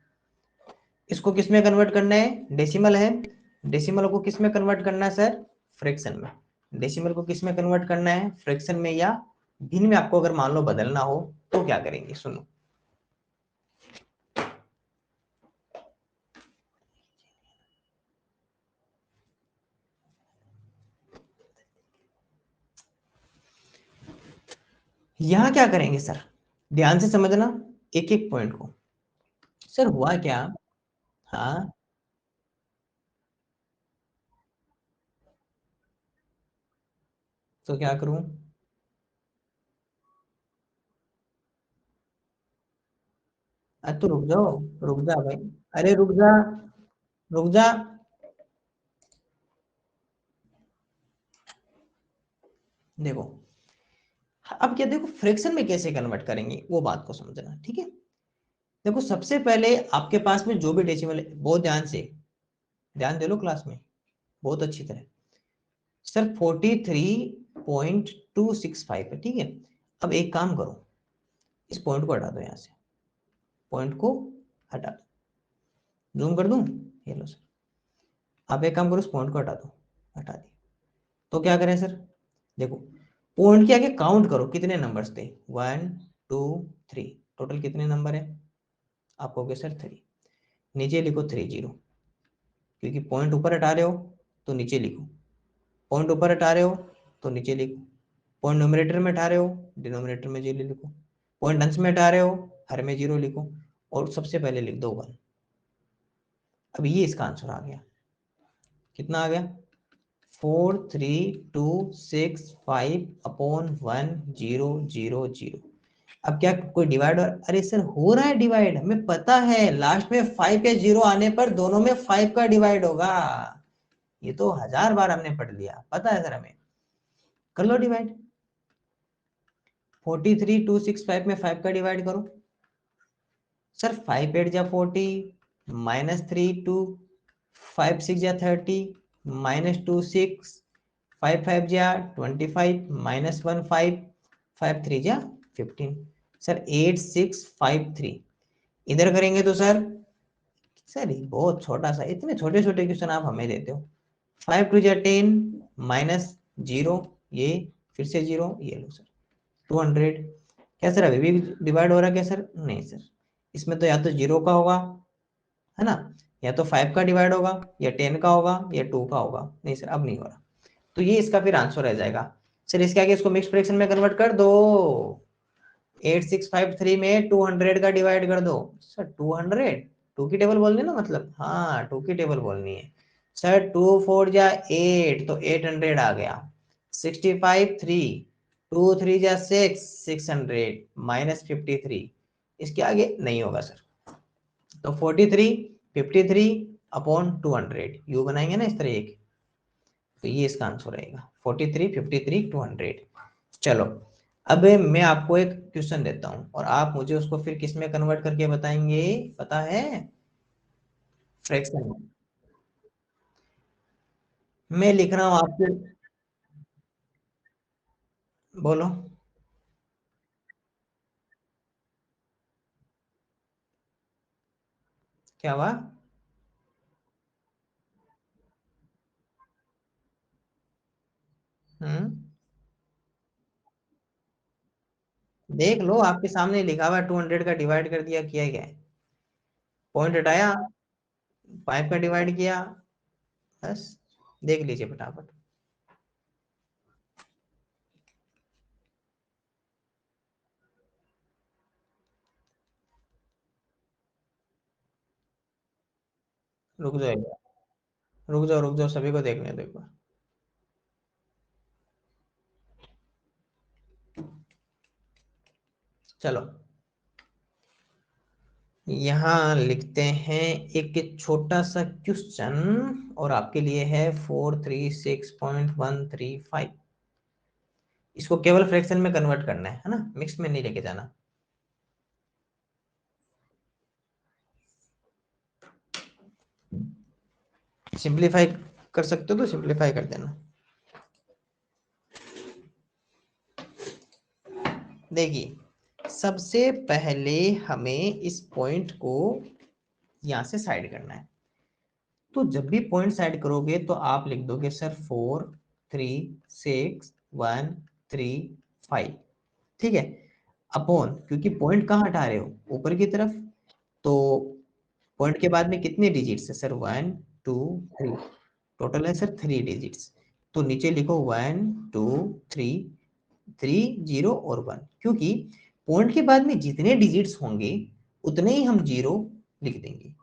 इसको किस में कन्वर्ट करना है, डेसिमल है, डेसिमल को किस में कन्वर्ट करना है सर, फ्रैक्शन में, डेसिमल को किस में कन्वर्ट करना है, फ्रैक्शन में या भिन्न में, आपको अगर मान लो बदलना हो तो क्या करेंगे, सुनो। यहां क्या करेंगे सर, ध्यान से समझना एक एक पॉइंट को, सर हुआ क्या, हाँ तो क्या करूं, अरे तो रुक जा भाई, अरे रुक जा, रुक जा। देखो, अब क्या, देखो फ्रैक्शन में कैसे कन्वर्ट करेंगे वो बात को समझना, ठीक है। देखो सबसे पहले आपके पास में जो भी डेसिमल है, बहुत ध्यान से ध्यान दे लो क्लास में, बहुत अच्छी तरह। सर 43.265 है, ठीक है। अब एक काम करो, इस पॉइंट को हटा दो, यहां से पॉइंट को हटा दो, जूम कर दूं, ये लो सर। आप एक काम करो, इस पॉइंट को हटा दो, हटा दिया। तो क्या करें सर, देखो पॉइंट के आगे काउंट करो कितने नंबर्स थे, 1 2 3, टोटल कितने नंबर है। आप कहोगे सर 3, नीचे लिखो 30, क्योंकि पॉइंट ऊपर हटा रहे हो तो नीचे लिखो, पॉइंट ऊपर हटा रहे हो तो नीचे लिखो, पॉइंट न्यूमरेटर में हटा रहे हो डिनोमिनेटर में जीरो लिखो, पॉइंट अंश में हटा रहे हो हर में जीरो लिखो, और सबसे पहले लिख दो 1। अब ये इसका आंसर आ गया, कितना आ गया, 43.265/1,0,0। अब क्या कोई डिवाइड, अरे सर हो रहा है डिवाइड, हमें पता है लास्ट में 5 या 0 आने पर दोनों में 5 का डिवाइड होगा, ये तो 1000 बार हमने पढ़ लिया, पता है सर हमें। कर लो डिवाइड, 43.265 में 5 का डिवाइड करो। सर 5 8 जा 40, -3 2, 5 6 जा 30, -2 6, 5 5 जा 25, -1 5, 5 3 जा 15। सर 8 6 5 3, इधर करेंगे तो सर ये बहुत छोटा सा, इतने छोटे छोटे क्वेश्चन आप हमें देते हो। 5 2 जा 10, -0, ये फिर से 0, ये लो सर 200। क्या सर अभी भी डिवाइड हो रहा है क्या सर, नहीं सर, इसमें तो या तो 0 का होगा, है ना, या तो 5 का डिवाइड होगा, या 10 का होगा, या 2 का होगा, नहीं सर अब नहीं हो रहा, तो ये इसका फिर आंसर रह जाएगा। सर इसके आगे इसको मिक्स फ्रैक्शन में कन्वर्ट कर दो, 8653 में 200 का डिवाइड कर दो। सर 200, टू की टेबल बोलनी है ना, मतलब हाँ टू की टेबल बोलनी है। सर 2 4 जा 8, तो 800 आ गया। 65 3, 2 3 जा 6, 600, -53, इसके आगे नहीं होगा सर, तो 43/53/200, यू बनाएंगे ना इस तरह एक, तो ये इसका आंसर रहेगा 43/53/200। चलो, अब मैं आपको एक क्वेश्चन देता हूं और आप मुझे उसको फिर किस में कन्वर्ट करके बताएंगे, पता है, फ्रैक्शन में। मैं लिख रहा हूं आपके, बोलो क्या हुआ। हम्म, देख लो आपके सामने लिखा हुआ 200 का डिवाइड कर दिया, किया गया है, पॉइंट हटाया, 5 का डिवाइड किया, बस देख लीजिए फटाफट। रुक जाओ एक बार, रुक जाओ रुक जाओ, सभी को देखने दो एक बार। चलो यहाँ लिखते हैं एक छोटा सा क्वेश्चन, और आपके लिए है 436.135। इसको केवल फ्रैक्शन में कन्वर्ट करना है ना, मिक्स में नहीं लेके जाना। सिंप्लीफाई कर सकते हो तो सिंप्लीफाई कर देना। देखिए सबसे पहले हमें इस पॉइंट को यहां से साइड करना है, तो जब भी पॉइंट साइड करोगे तो आप लिख दोगे सर 4 3 6 1 3 5, ठीक है, अपॉन, क्योंकि पॉइंट कहाँ हटा रहे हो, ऊपर की तरफ, तो पॉइंट के बाद में कितने डिजिट्स है सर, 1 2 3, टोटल है सर 3 डिजिट्स, तो नीचे लिखो 1 2 3, 3 0 और 1, क्योंकि पॉइंट के बाद में जितने डिजिट्स होंगे उतने ही हम जीरो लिख देंगे।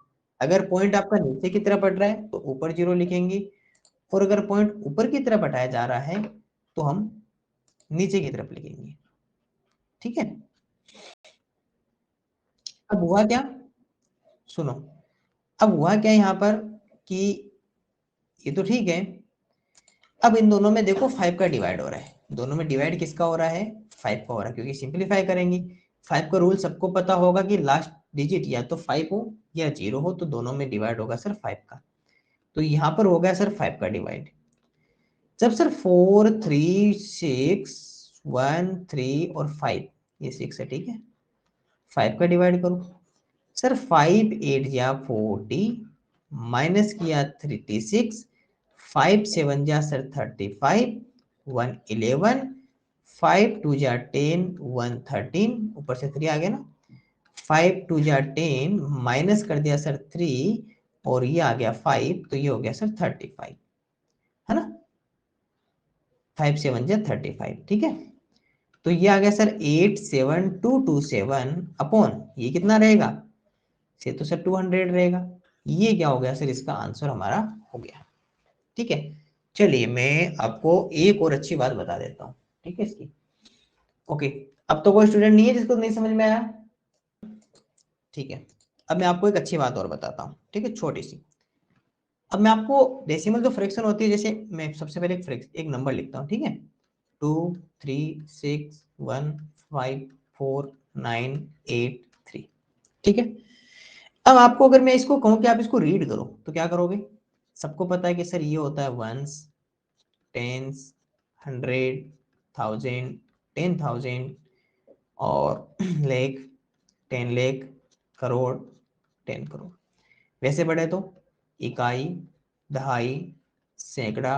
अगर पॉइंट आपका नीचे की तरफ बढ़ रहा है तो ऊपर जीरो लिखेंगे, और अगर पॉइंट ऊपर की तरफ हटाया जा रहा है तो हम नीचे की तरफ लिखेंगे, ठीक है। अब हुआ क्या, सुनो, अब हुआ क्या यहाँ पर कि ये तो ठीक है, अब इन दोनों में देखो 5 का डिवाइड हो रहा है, दोनों में डिवाइड किसका हो रहा है, 5 का हो रहा है, क्योंकि सिंपलीफाई करेंगे। 5 का रूल सबको पता होगा कि लास्ट डिजिट या तो 5 हो या 0 हो, तो दोनों में डिवाइड होगा सर 5 का। तो यहाँ पर हो गया सर 5 का डिवाइड। जब सर 4 3 6 1 3 और 5, ये 6 है ठीक है, 5 का डिवाइड करो सर, 5 8 या 40, माइनस किया 36, 5 7 जा सर 35, 1 11, 5 2 जा 10, 1 13, ऊपर से 3 आ गया ना, 5 2 जा 10, माइनस कर दिया सर 3, और ये आ गया 5, तो ये हो गया सर 35, है ना, 5 7 जा 35, ठीक है। तो ये आ गया सर 87227 अपॉन ये कितना रहेगा, से तो सर 200 रहेगा। ये क्या हो गया सर, इसका आंसर हमारा हो गया, ठीक है। चलिए मैं आपको एक और अच्छी बात बता देता हूँ, ठीक है इसकी। ओके, अब तो कोई स्टूडेंट नहीं है जिसको नहीं समझ में आया, ठीक है। अब मैं आपको एक अच्छी बात और बताता हूँ, ठीक है, छोटी सी। अब मैं आपको डेसिमल जो फ्रैक्शन होती है, जैसे मैं सबसे पहले एक नंबर लिखता हूँ, ठीक है, 2 3 6 1 5 4 9 8 3, ठीक है। अब आपको अगर मैं इसको कहूं कि आप इसको रीड करो, तो क्या करोगे, सबको पता है कि सर ये होता है वंस, टेंस, 100, 1000, 10,000 और लेख, 10 लाख, करोड़, 10 करोड़। वैसे बढ़े तो इकाई, दहाई, सैकड़ा,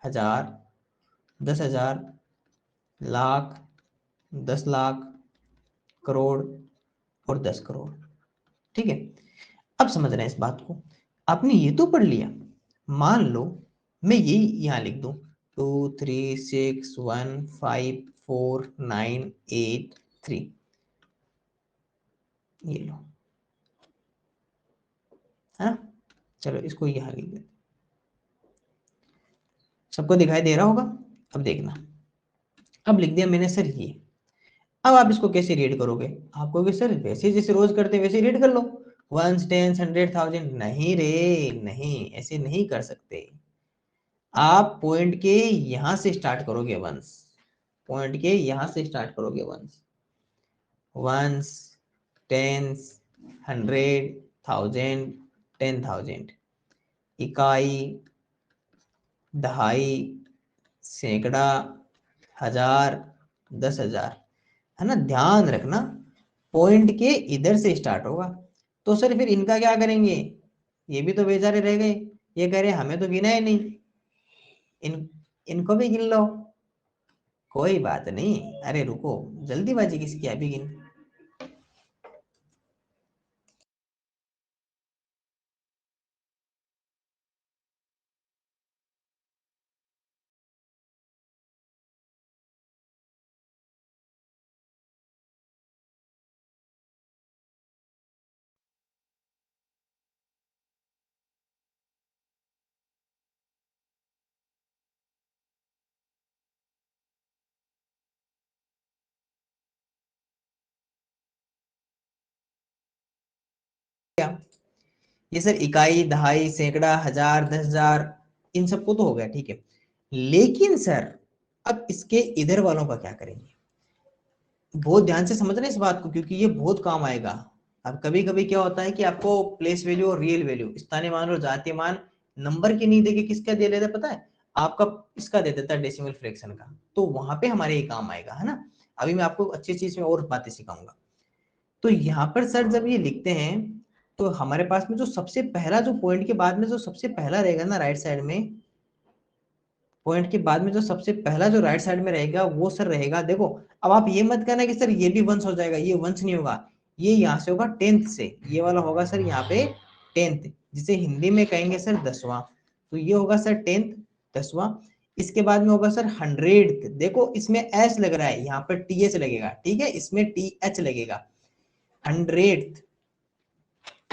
हजार, 10,000, लाख, 10 लाख, करोड़ और 10 करोड़, ठीक है। अब समझ रहे हैं इस बात को, आपने ये तो पढ़ लिया। मान लो मैं ये यहां लिख दूं 2 3 6 1 5 4 9 8 3, ये लो, है ना। चलो इसको यहां लिख दे, सबको दिखाई दे रहा होगा। अब देखना, अब लिख दिया मैंने सर ये। अब आप इसको कैसे रीड करोगे, आप कहोगे सर वैसे जैसे रोज करते वैसे रीड कर लो, वंस, टेंस, 100, 1000, नहीं रे, नहीं, ऐसे नहीं कर सकते। आप पॉइंट के यहां से स्टार्ट करोगे वंस, पॉइंट के यहां से स्टार्ट करोगे वंस, वंस, टेंस, 100, 1000, 10,000, इकाई, दहाई, सैकड़ा, हजार, 10,000, है ना। ध्यान रखना पॉइंट के इधर से स्टार्ट होगा। तो सर फिर इनका क्या करेंगे, ये भी तो बेचारे रह गए, ये कह रहे हमें तो गिना ही नहीं, इन इनको भी गिन लो। कोई बात नहीं, अरे रुको, जल्दीबाजी किसकी, अभी गिन। क्या, ये सर इकाई, दहाई, सैकड़ा, हजार, 10,000, इन सबको तो हो गया, ठीक है। लेकिन सर अब इसके इधर वालों का क्या करेंगे, बहुत ध्यान से समझना इस बात को, क्योंकि ये बहुत काम आएगा। अब कभी कभी क्या होता है कि आपको प्लेस वैल्यू और रियल वैल्यू, स्थानीय मान और जातीय मान, नंबर की नहीं देके किसका दे देता पता है, आपका इसका दे देता है, डेसिमल फ्रैक्शन का। तो वहां पे हमारे ये काम आएगा, है ना। अभी मैं आपको अच्छी चीज में और बातें सिखाऊंगा। तो यहाँ पर सर जब ये लिखते हैं, तो हमारे पास में जो सबसे पहला, जो पॉइंट के बाद में जो सबसे पहला रहेगा ना राइट साइड में, पॉइंट के बाद में जो सबसे पहला जो राइट साइड में रहेगा वो सर रहेगा, देखो। अब आप ये मत कहना कि सर ये भी वंस हो जाएगा, ये वंस नहीं होगा, ये यहाँ से होगा 10th से, ये वाला होगा सर यहाँ पे 10th, जिसे हिंदी में कहेंगे सर 10वां। तो ये होगा सर 10th, 10वां। इसके बाद में होगा सर 100th, देखो इसमें एस लग रहा है, यहाँ पर टी एच लगेगा, ठीक है, इसमें टी एच लगेगा, 100th,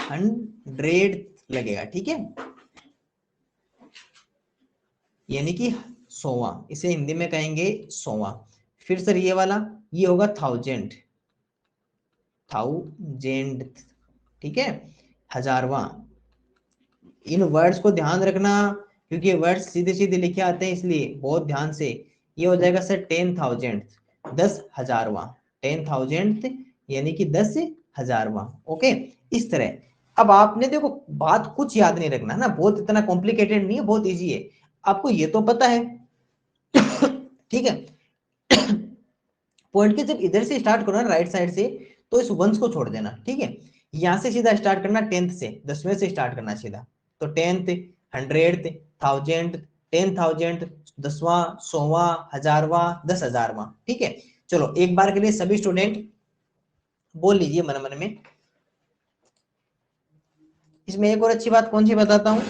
100th लगेगा, ठीक है, यानी कि 100वां, इसे हिंदी में कहेंगे 100वां। फिर सर ये वाला, ये होगा 1000, थाउजेंड, ठीक है, हजारवा। इन वर्ड्स को ध्यान रखना, क्योंकि वर्ड्स सीधे सीधे लिखे आते हैं, इसलिए बहुत ध्यान से। ये हो जाएगा सर 10,000, 10,000वां, 10,000 यानी कि 10,000वां। ओके, इस तरह। अब आपने देखो बात कुछ याद नहीं रखना ना, बहुत इतना कॉम्प्लिकेटेड नहीं है, बहुत इजी है, आपको ये तो पता है। ठीक है। पॉइंट के जब इधर से स्टार्ट करो ना राइट साइड से, तो इस वंस को छोड़ देना, ठीक है। यहां से सीधा स्टार्ट करना 10th से, 10वें से स्टार्ट करना सीधा। तो 10th, 100th, 1000, 10,000, 10वां, 100वां, हजारवां, 10,000वां, ठीक है। चलो एक बार के लिए सभी स्टूडेंट बोल लीजिए मन मन में। इसमें एक और अच्छी बात कौन सी बताता हूं,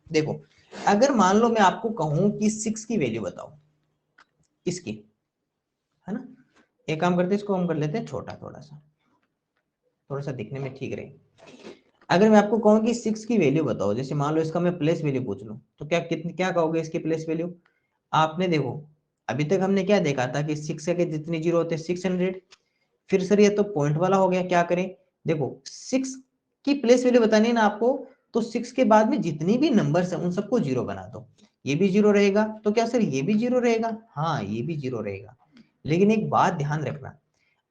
देखो अगर मान लो मैं आपको कहूं कि 6 की वैल्यू बताओ, इसकी, है ना, एक काम करते हैं, इसको हम कर लेते हैं छोटा, थोड़ा सा दिखने में ठीक रहे। अगर मैं आपको कहूं कि 6 की वैल्यू बताओ, जैसे मान लो इसका मैं प्लेस वैल्यू पूछ लूं, तो क्या कितनी, क्या कहोगे इसकी प्लेस वैल्यू। आपने देखो अभी तक हमने क्या देखा था कि 6 के जितने जीरो होते हैं 600। फिर सर ये तो पॉइंट वाला हो गया, क्या करें, देखो 6 की प्लेस वैल्यू बतानी है ना आपको, तो 6 के बाद में जितनी भी नंबर्स हैं उन सबको जीरो बना दो। ये भी जीरो रहेगा, तो क्या सर ये भी जीरो रहेगा, हाँ ये भी जीरो रहेगा। लेकिन एक बात ध्यान रखना,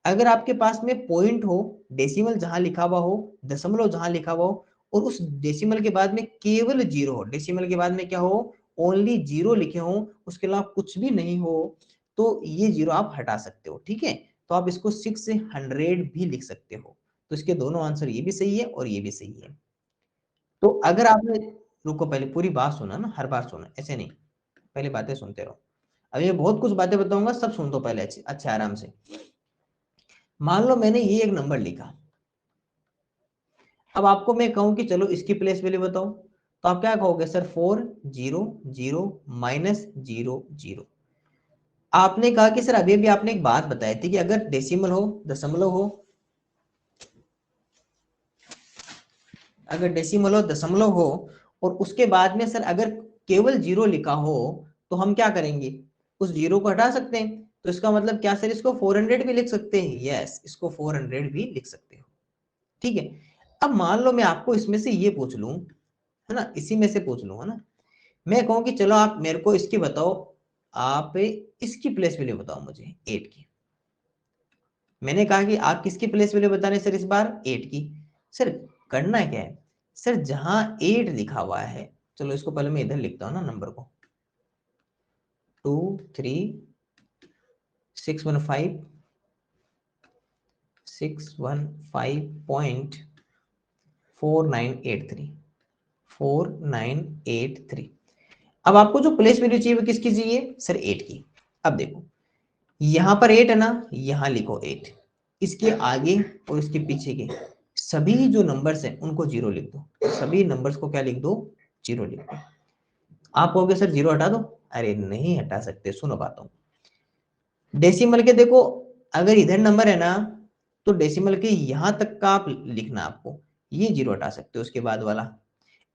अगर आपके पास में पॉइंट हो, डेसिमल जहां लिखा हुआ हो, दशमलव जहां लिखा हुआ हो, और उस डेसिमल के बाद में केवल जीरो हो, डेसिमल के बाद में क्या हो, ओनली जीरो लिखे हो, उसके अलावा कुछ भी नहीं हो, तो ये जीरो आप हटा सकते हो, ठीक है। तो आप इसको 6 से 100 भी लिख सकते हो। तो इसके दोनों आंसर, ये भी सही है और ये भी सही है। तो अगर आपने, रुको पहले पूरी बात सुना ना, हर बार सुना ऐसे नहीं, पहले बातें सुनते रहो। अभी मैं बहुत कुछ बातें बताऊंगा, सब सुन दो पहले अच्छे आराम से। मान लो मैंने ये एक नंबर लिखा, अब आपको मैं कहूं कि चलो इसकी प्लेस वैल्यू बताओ, तो आप क्या कहोगे सर, 400 माइनस 00। आपने कहा कि सर अभी भी आपने एक बात बताई थी कि अगर डेसिमल हो, दशमलव हो, अगर डेसिमल हो, दशमलव हो, और उसके बाद में सर अगर केवल जीरो लिखा हो, तो हम क्या करेंगे, उस जीरो को हटा सकते हैं। तो इसका मतलब क्या सर, इसको 400 भी लिख सकते हैं, यस इसको 400 भी लिख सकते हो, ठीक है। अब मान लो मैं आपको इसमें से ये पूछ लूं, है ना, इसी में से पूछ लूं, है ना, मैं कहूं कि चलो आप मेरे को इसकी बताओ, आप इसकी प्लेस वैल्यू बताओ मुझे 8 की। मैंने कहा कि आप किसकी प्लेस वैल्यू बताने सर, इस बार 8 की। सर करना क्या है सर, जहां 8 लिखा हुआ है, चलो इसको पहले मैं इधर लिखता हूं ना नंबर को, 23615 615.4983, 4983। अब आपको जो प्लेस वैल्यू चाहिए वो किसकी चाहिए सर, 8 की। अब देखो यहां पर 8 है ना, यहां लिखो 8, इसके आगे और इसके पीछे के सभी जो नंबर्स हैं उनको जीरो लिख दो, सभी नंबर्स को क्या लिख दो, जीरो लिख दो। आप कहोगे सर जीरो हटा दो, अरे नहीं हटा सकते, सुनो बात हूं। डेसिमल के देखो, अगर इधर नंबर है ना, तो डेसिमल के यहां तक का आप लिखना, आपको ये जीरो हटा सकते हो, उसके बाद वाला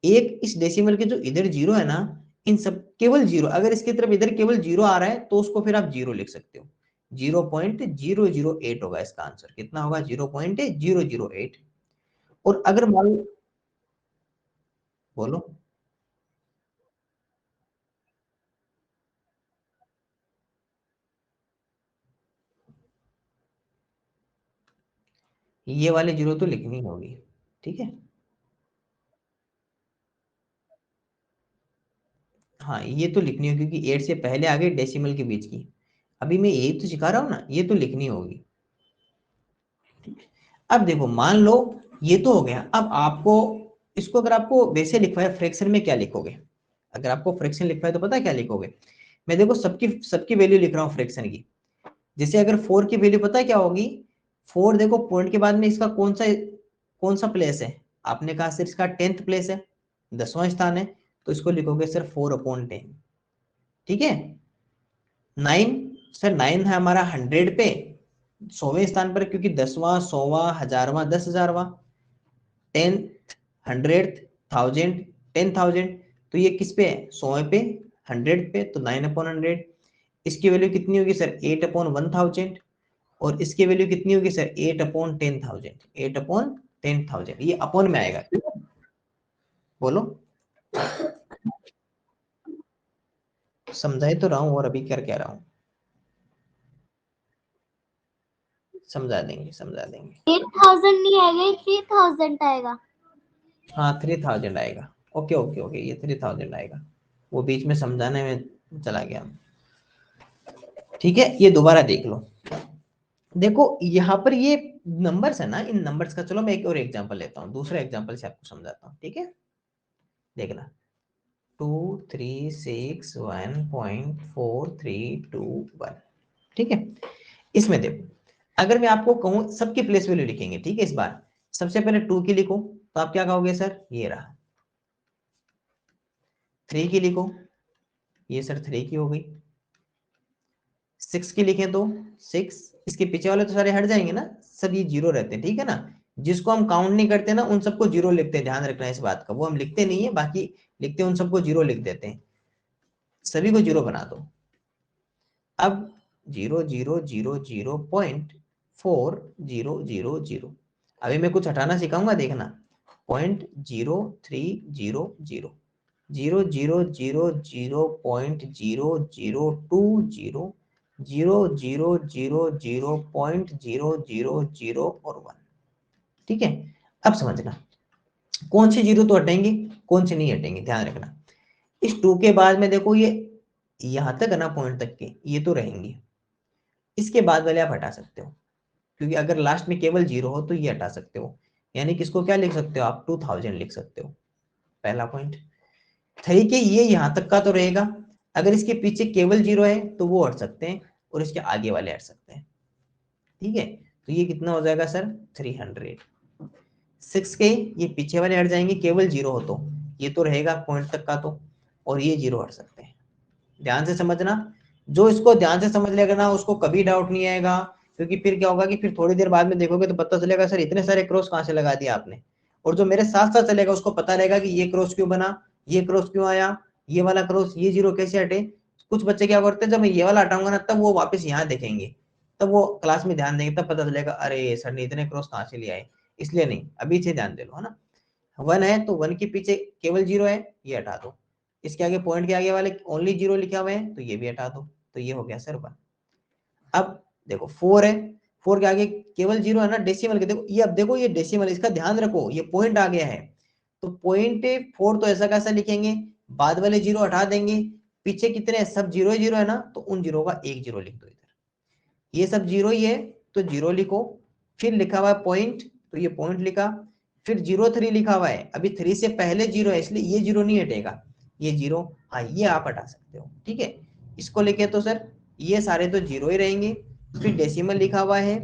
एक, इस डेसिमल के जो इधर जीरो है ना, इन सब केवल जीरो, अगर इसकी तरफ इधर केवल जीरो आ रहा है तो उसको फिर आप जीरो लिख सकते हो। 0.008 होगा इसका आंसर, कितना होगा, 0.008। और अगर मान लो, बोलो, ये वाले जीरो तो लिखनी होगी, ठीक है। हाँ ये तो लिखनी होगी, क्योंकि 8 से पहले आ गई डेसिमल के बीच की, अभी मैं यही तो सिखा रहा हूँ ना, ये तो लिखनी होगी। अब देखो मान लो ये तो हो गया, अब आपको इसको, अगर आपको वैसे लिखवा है फ्रैक्शन में क्या लिखोगे, अगर आपको फ्रैक्शन लिखवा है तो पता है क्या लिखोगे, मैं देखो सबकी सबकी वैल्यू लिख रहा हूँ फ्रैक्शन की। जैसे अगर 4 की वैल्यू पता है क्या होगी, 4 देखो पॉइंट के बाद में इसका कौन सा प्लेस है, आपने कहा सर इसका 10th प्लेस है, 10वां स्थान है, तो इसको लिखोगे सर 4/10, ठीक है। 9, सर 9 है हमारा 100 पे, 100वें स्थान पर, क्योंकि 10वां, 100वां, हजारवां, 10,000वां, 10th, 100th, 1000, 10,000, तो ये किस पे है, 100 पे, 100 पे, तो 9/100। इसकी वैल्यू कितनी होगी सर, 8/1000, और इसकी वैल्यू कितनी होगी सर 8/10,000, 8/10,000, ये अपॉन में आएगा। बोलो, समझाई तो रहा हूं और अभी क्या कह रहा हूं, समझा देंगे समझा देंगे। 8,000 नहीं आएगा, 3,000 आएगा। हाँ 3,000 आएगा। ओके ओके ओके, ये 3,000 आएगा, वो बीच में समझाने में चला गया। ठीक है, ये दोबारा देख लो। देखो यहाँ पर ये नंबर्स है ना, इन नंबर्स का, चलो मैं एक और एग्जांपल लेता हूँ, दूसरा एग्जांपल से आपको समझाता हूँ। ठीक है, देखना 23611.4321। ठीक है, इसमें देखो, अगर मैं आपको कहूं सबकी प्लेस वैल्यू लिखेंगे, ठीक है, इस बार सबसे पहले 2 की लिखो तो आप क्या कहोगे सर, ये रहा। 3 की लिखो, ये सर 3 की हो गई। 6 की लिखें तो 6, इसके पीछे वाले तो सारे हट जाएंगे ना, सब ये जीरो रहते हैं। ठीक है ना, जिसको हम काउंट नहीं करते ना उन सबको जीरो लिखते हैं, ध्यान रखना इस बात का, वो हम लिखते नहीं है, बाकी लिखते हैं उन सबको जीरो लिख देते हैं, सभी को जीरो बना दो। अब 0.0000.4000, अभी मैं कुछ हटाना सिखाऊंगा, देखना 0.0300, 0.0020, 0.0000 और 1। ठीक है, अब समझना कौन से जीरो तो हटेंगे, कौन से नहीं हटेंगे, ध्यान रखना। इस 2 के बाद में देखो, ये यहां तक है ना, पॉइंट तक के ये तो रहेंगे, इसके बाद वाले आप हटा सकते हो, क्योंकि अगर लास्ट में केवल जीरो हो तो ये हटा सकते हो, यानी कि इसको क्या लिख सकते हो आप, 2000 लिख सकते हो, पहला पॉइंट। 3 के ये यहां तक का तो रहेगा, अगर इसके पीछे केवल जीरो है तो वो हट सकते हैं और इसके आगे वाले हट सकते हैं। ठीक है, तो ये कितना हो जाएगा सर 300। 6 के ये पीछे वाले हट जाएंगे, केवल जीरो हो तो ये तो रहेगा पॉइंट तक का तो, और ये जीरो हट सकते हैं। ध्यान से समझना, जो इसको ध्यान से समझ लेगा ना उसको कभी डाउट नहीं आएगा, क्योंकि फिर क्या होगा कि फिर थोड़ी देर बाद में देखोगे तो पता चलेगा सर इतने सारे क्रॉस कहां से लगा दिया आपने, और जो मेरे साथ साथ चलेगा उसको पता रहेगा कि ये क्रॉस क्यों बना, ये क्रॉस क्यों आया, ये वाला क्रॉस, ये जीरो कैसे हटे। कुछ बच्चे क्या करते हैं, जब मैं ये वाला हटाऊंगा ना तब वो वापस यहाँ देखेंगे, तब वो क्लास में ध्यान देंगे, तब पता चलेगा अरे सर ने इतने क्रॉस कहां से ले आए। इसलिए नहीं, अभी से ध्यान दे लो, है ना। 1 है तो 1 के पीछे केवल जीरो है, ये हटा दो। इसके आगे पॉइंट के आगे वाले ओनली जीरो लिखा हुआ है तो ये भी हटा दो, तो ये हो गया सर 1। अब देखो 4 है, 4 के आगे केवल जीरो है ना, डेसिमल के, देखो ये, अब देखो ये डेसिमल, इसका ध्यान रखो, ये पॉइंट आ गया है तो पॉइंट 4 तो ऐसा कैसा लिखेंगे, बाद वाले जीरो हटा देंगे, पीछे कितने सब जीरो जीरो है ना, तो उन जीरो का एक जीरो लिख दो इधर, ये सब जीरो ही है तो जीरो लिखो, फिर लिखा हुआ है पॉइंट तो ये पॉइंट लिखा, फिर 03 लिखा हुआ है, अभी 3 से पहले जीरो है इसलिए ये जीरो नहीं हटेगा, ये जीरो, हाँ ये आप हटा सकते हो। ठीक है, इसको लिखे तो सर ये सारे तो जीरो ही रहेंगे, फिर डेसिमल लिखा हुआ है,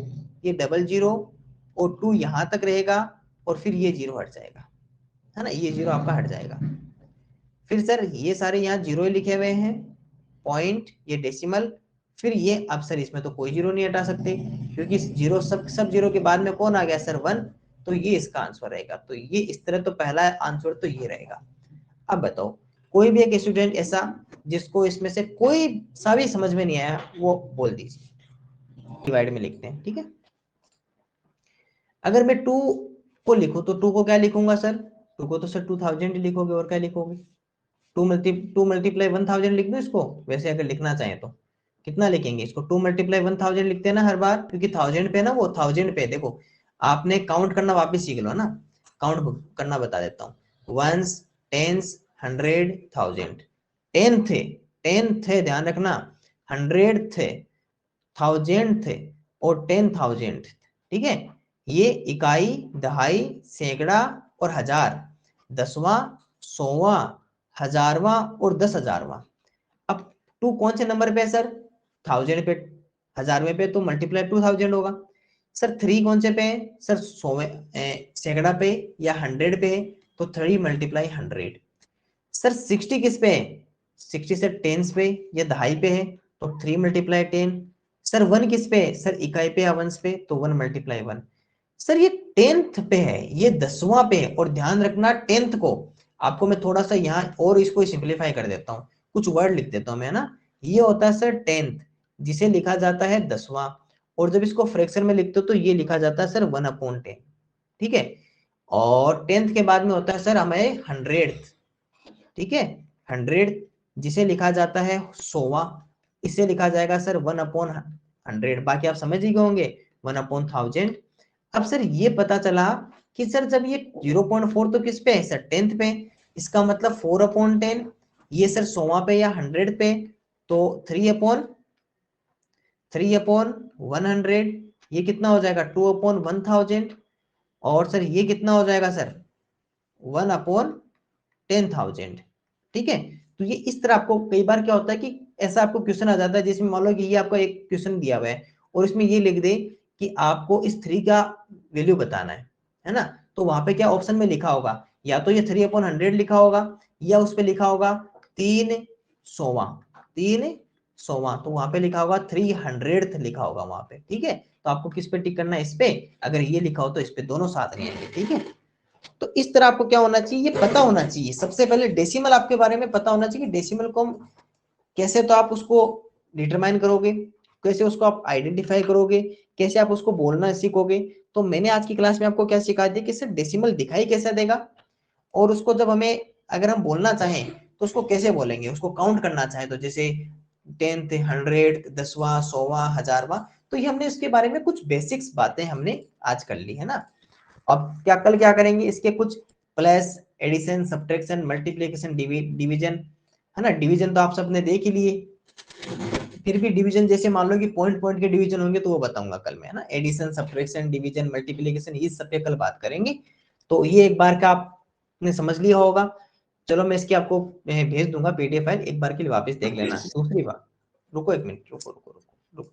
ये डबल जीरो और 2 यहां तक रहेगा, और फिर ये जीरो हट जाएगा, है ना, ये जीरो आपका हट जाएगा। फिर सर ये सारे यहाँ जीरो ही लिखे हुए हैं, पॉइंट, ये डेसिमल, फिर ये, अब सर इसमें तो कोई जीरो नहीं हटा सकते, क्योंकि जीरो सब जीरो के बाद में कौन आ गया सर 1, तो ये इसका आंसर रहेगा, तो ये इस तरह, तो पहला आंसर तो ये रहेगा। अब बताओ कोई भी एक स्टूडेंट ऐसा जिसको इसमें से कोई सा भी समझ में नहीं आया वो बोल दीजिए, डिवाइड में लिखते हैं। ठीक है, अगर मैं 2 को लिखूं तो 2 को क्या लिखूंगा सर, 2 को तो सर 2000 लिखोगे, और क्या लिखोगे, 2 मल्टीप्लाई 1000 लिख दो इसको, वैसे अगर लिखना चाहें तो कितना लिखेंगे इसको, 2 मल्टीप्लाई 1000 लिखते हैं ना हर बार, क्योंकि 1000 पे ना, वो 1000 पे, देखो आपने काउंट करना वापस सीख लो ना, काउंट करना बता देता हूँ, वंस, टेंस, 100, 1000, 10 थे, 10 थे, ध्यान रखना, 100 थे, 1000 थे और 10,000 थे। ठीक है, ये इकाई, दहाई, सैकड़ा और हजार, दसवां, सौवां, हजारवां और 10,000वां। अब 2 कौन से नंबर पे है सर, 1000 पे, 1000वें पे तो मल्टीप्लाई 2000 होगा। सर 3 कौन से पे है सर, सैकड़ा पे या 100 पे है तो 3 मल्टीप्लाई 100। सर 60 किस पे है, 60 सर टेंस पे या दहाई पे है तो 3 मल्टीप्लाई 10। सर 1 किस पे है, सर इकाई पे या वंस पे तो 1 मल्टीप्लाई 1। सर ये 10th पे है, ये 10वां पे है, और ध्यान रखना 10th को आपको मैं थोड़ा सा यहाँ और इसको सिंप्लीफाई कर देता हूँ, कुछ वर्ड लिख देता हूँ मैं ना, ये होता है सर 10th, जिसे लिखा जाता है 10वां, और जब इसको फ्रैक्शन में लिखते हो तो ये लिखा जाता है सर 1/10, ठीक है। और 10th के बाद में होता है सर हमें 100th, ठीक है। 100 जिसे लिखा जाता है 100वां, इसे लिखा जाएगा सर 1/100। बाकी आप समझ ही गए होंगे 1/1000। अब सर ये पता चला कि सर जब ये 0.4 तो किस पे है सर 10th पे, इसका मतलब 4/10, ये सर 100वां पे या 100 पे, तो 3/100, ये कितना हो जाएगा 2/1000। और सर ये कितना हो जाएगा सर 1/10,000, ठीक है। तो ये इस तरह आपको कई बार क्या होता है कि ऐसा आपको क्वेश्चन आ जाता है जिसमें मान लो कि ये आपको एक क्वेश्चन दिया हुआ है और इसमें ये लिख दे कि आपको इस 3 का वैल्यू बताना है ना। तो वहां पे क्या ऑप्शन में लिखा होगा, या तो ये 3/100 लिखा होगा, या उस पे लिखा होगा 3/100, तो वहां पे लिखा होगा 300th लिखा होगा वहां पे, ठीक है। तो आपको किस पे टिक करना है, इस पे। अगर ये लिखा हो तो इस पे दोनों साथ नहीं आएंगे, ठीक है। तो इस तरह आपको क्या होना चाहिए, ये पता होना चाहिए सबसे पहले डेसिमल आपके बारे में पता होना चाहिए। डेसिमल को हम कैसे, तो आप उसको डिटरमाइन करोगे, कैसे उसको आप आइडेंटिफाई करोगे, कैसे आप उसको बोलना सीखोगे। तो मैंने आज की क्लास में आपको क्या सिखा दिया कि सिर्फ डेसिमल दिखाई कैसे देगा, और उसको जब हमें अगर हम बोलना चाहें तो उसको कैसे बोलेंगे, उसको काउंट करना चाहें तो जैसे 10th 100 10वां 100वां 1000वां। तो ये हमने इसके बारे में कुछ बेसिक्स बातें हमने आज कर ली है ना। अब क्या कल क्या करेंगे, इसके कुछ plus addition subtraction multiplication division है ना। डिवीजन तो आप सबने देख ही लिए, फिर भी डिवीजन जैसे मान लो कि पॉइंट पॉइंट के डिवीजन होंगे तो वो बताऊंगा कल में है ना। एडिशन सब्ट्रैक्शन डिवीजन मल्टीप्लिकेशन ये सब पे कल बात करेंगे। तो ये एक बार का आपने समझ लिया होगा। चलो मैं इसकी आपको भेज दूंगा पीडीएफ फाइल, एक बार के लिए वापस देख लेना। दूसरी बात, रुको एक मिनट, रुको रुको रुको रुको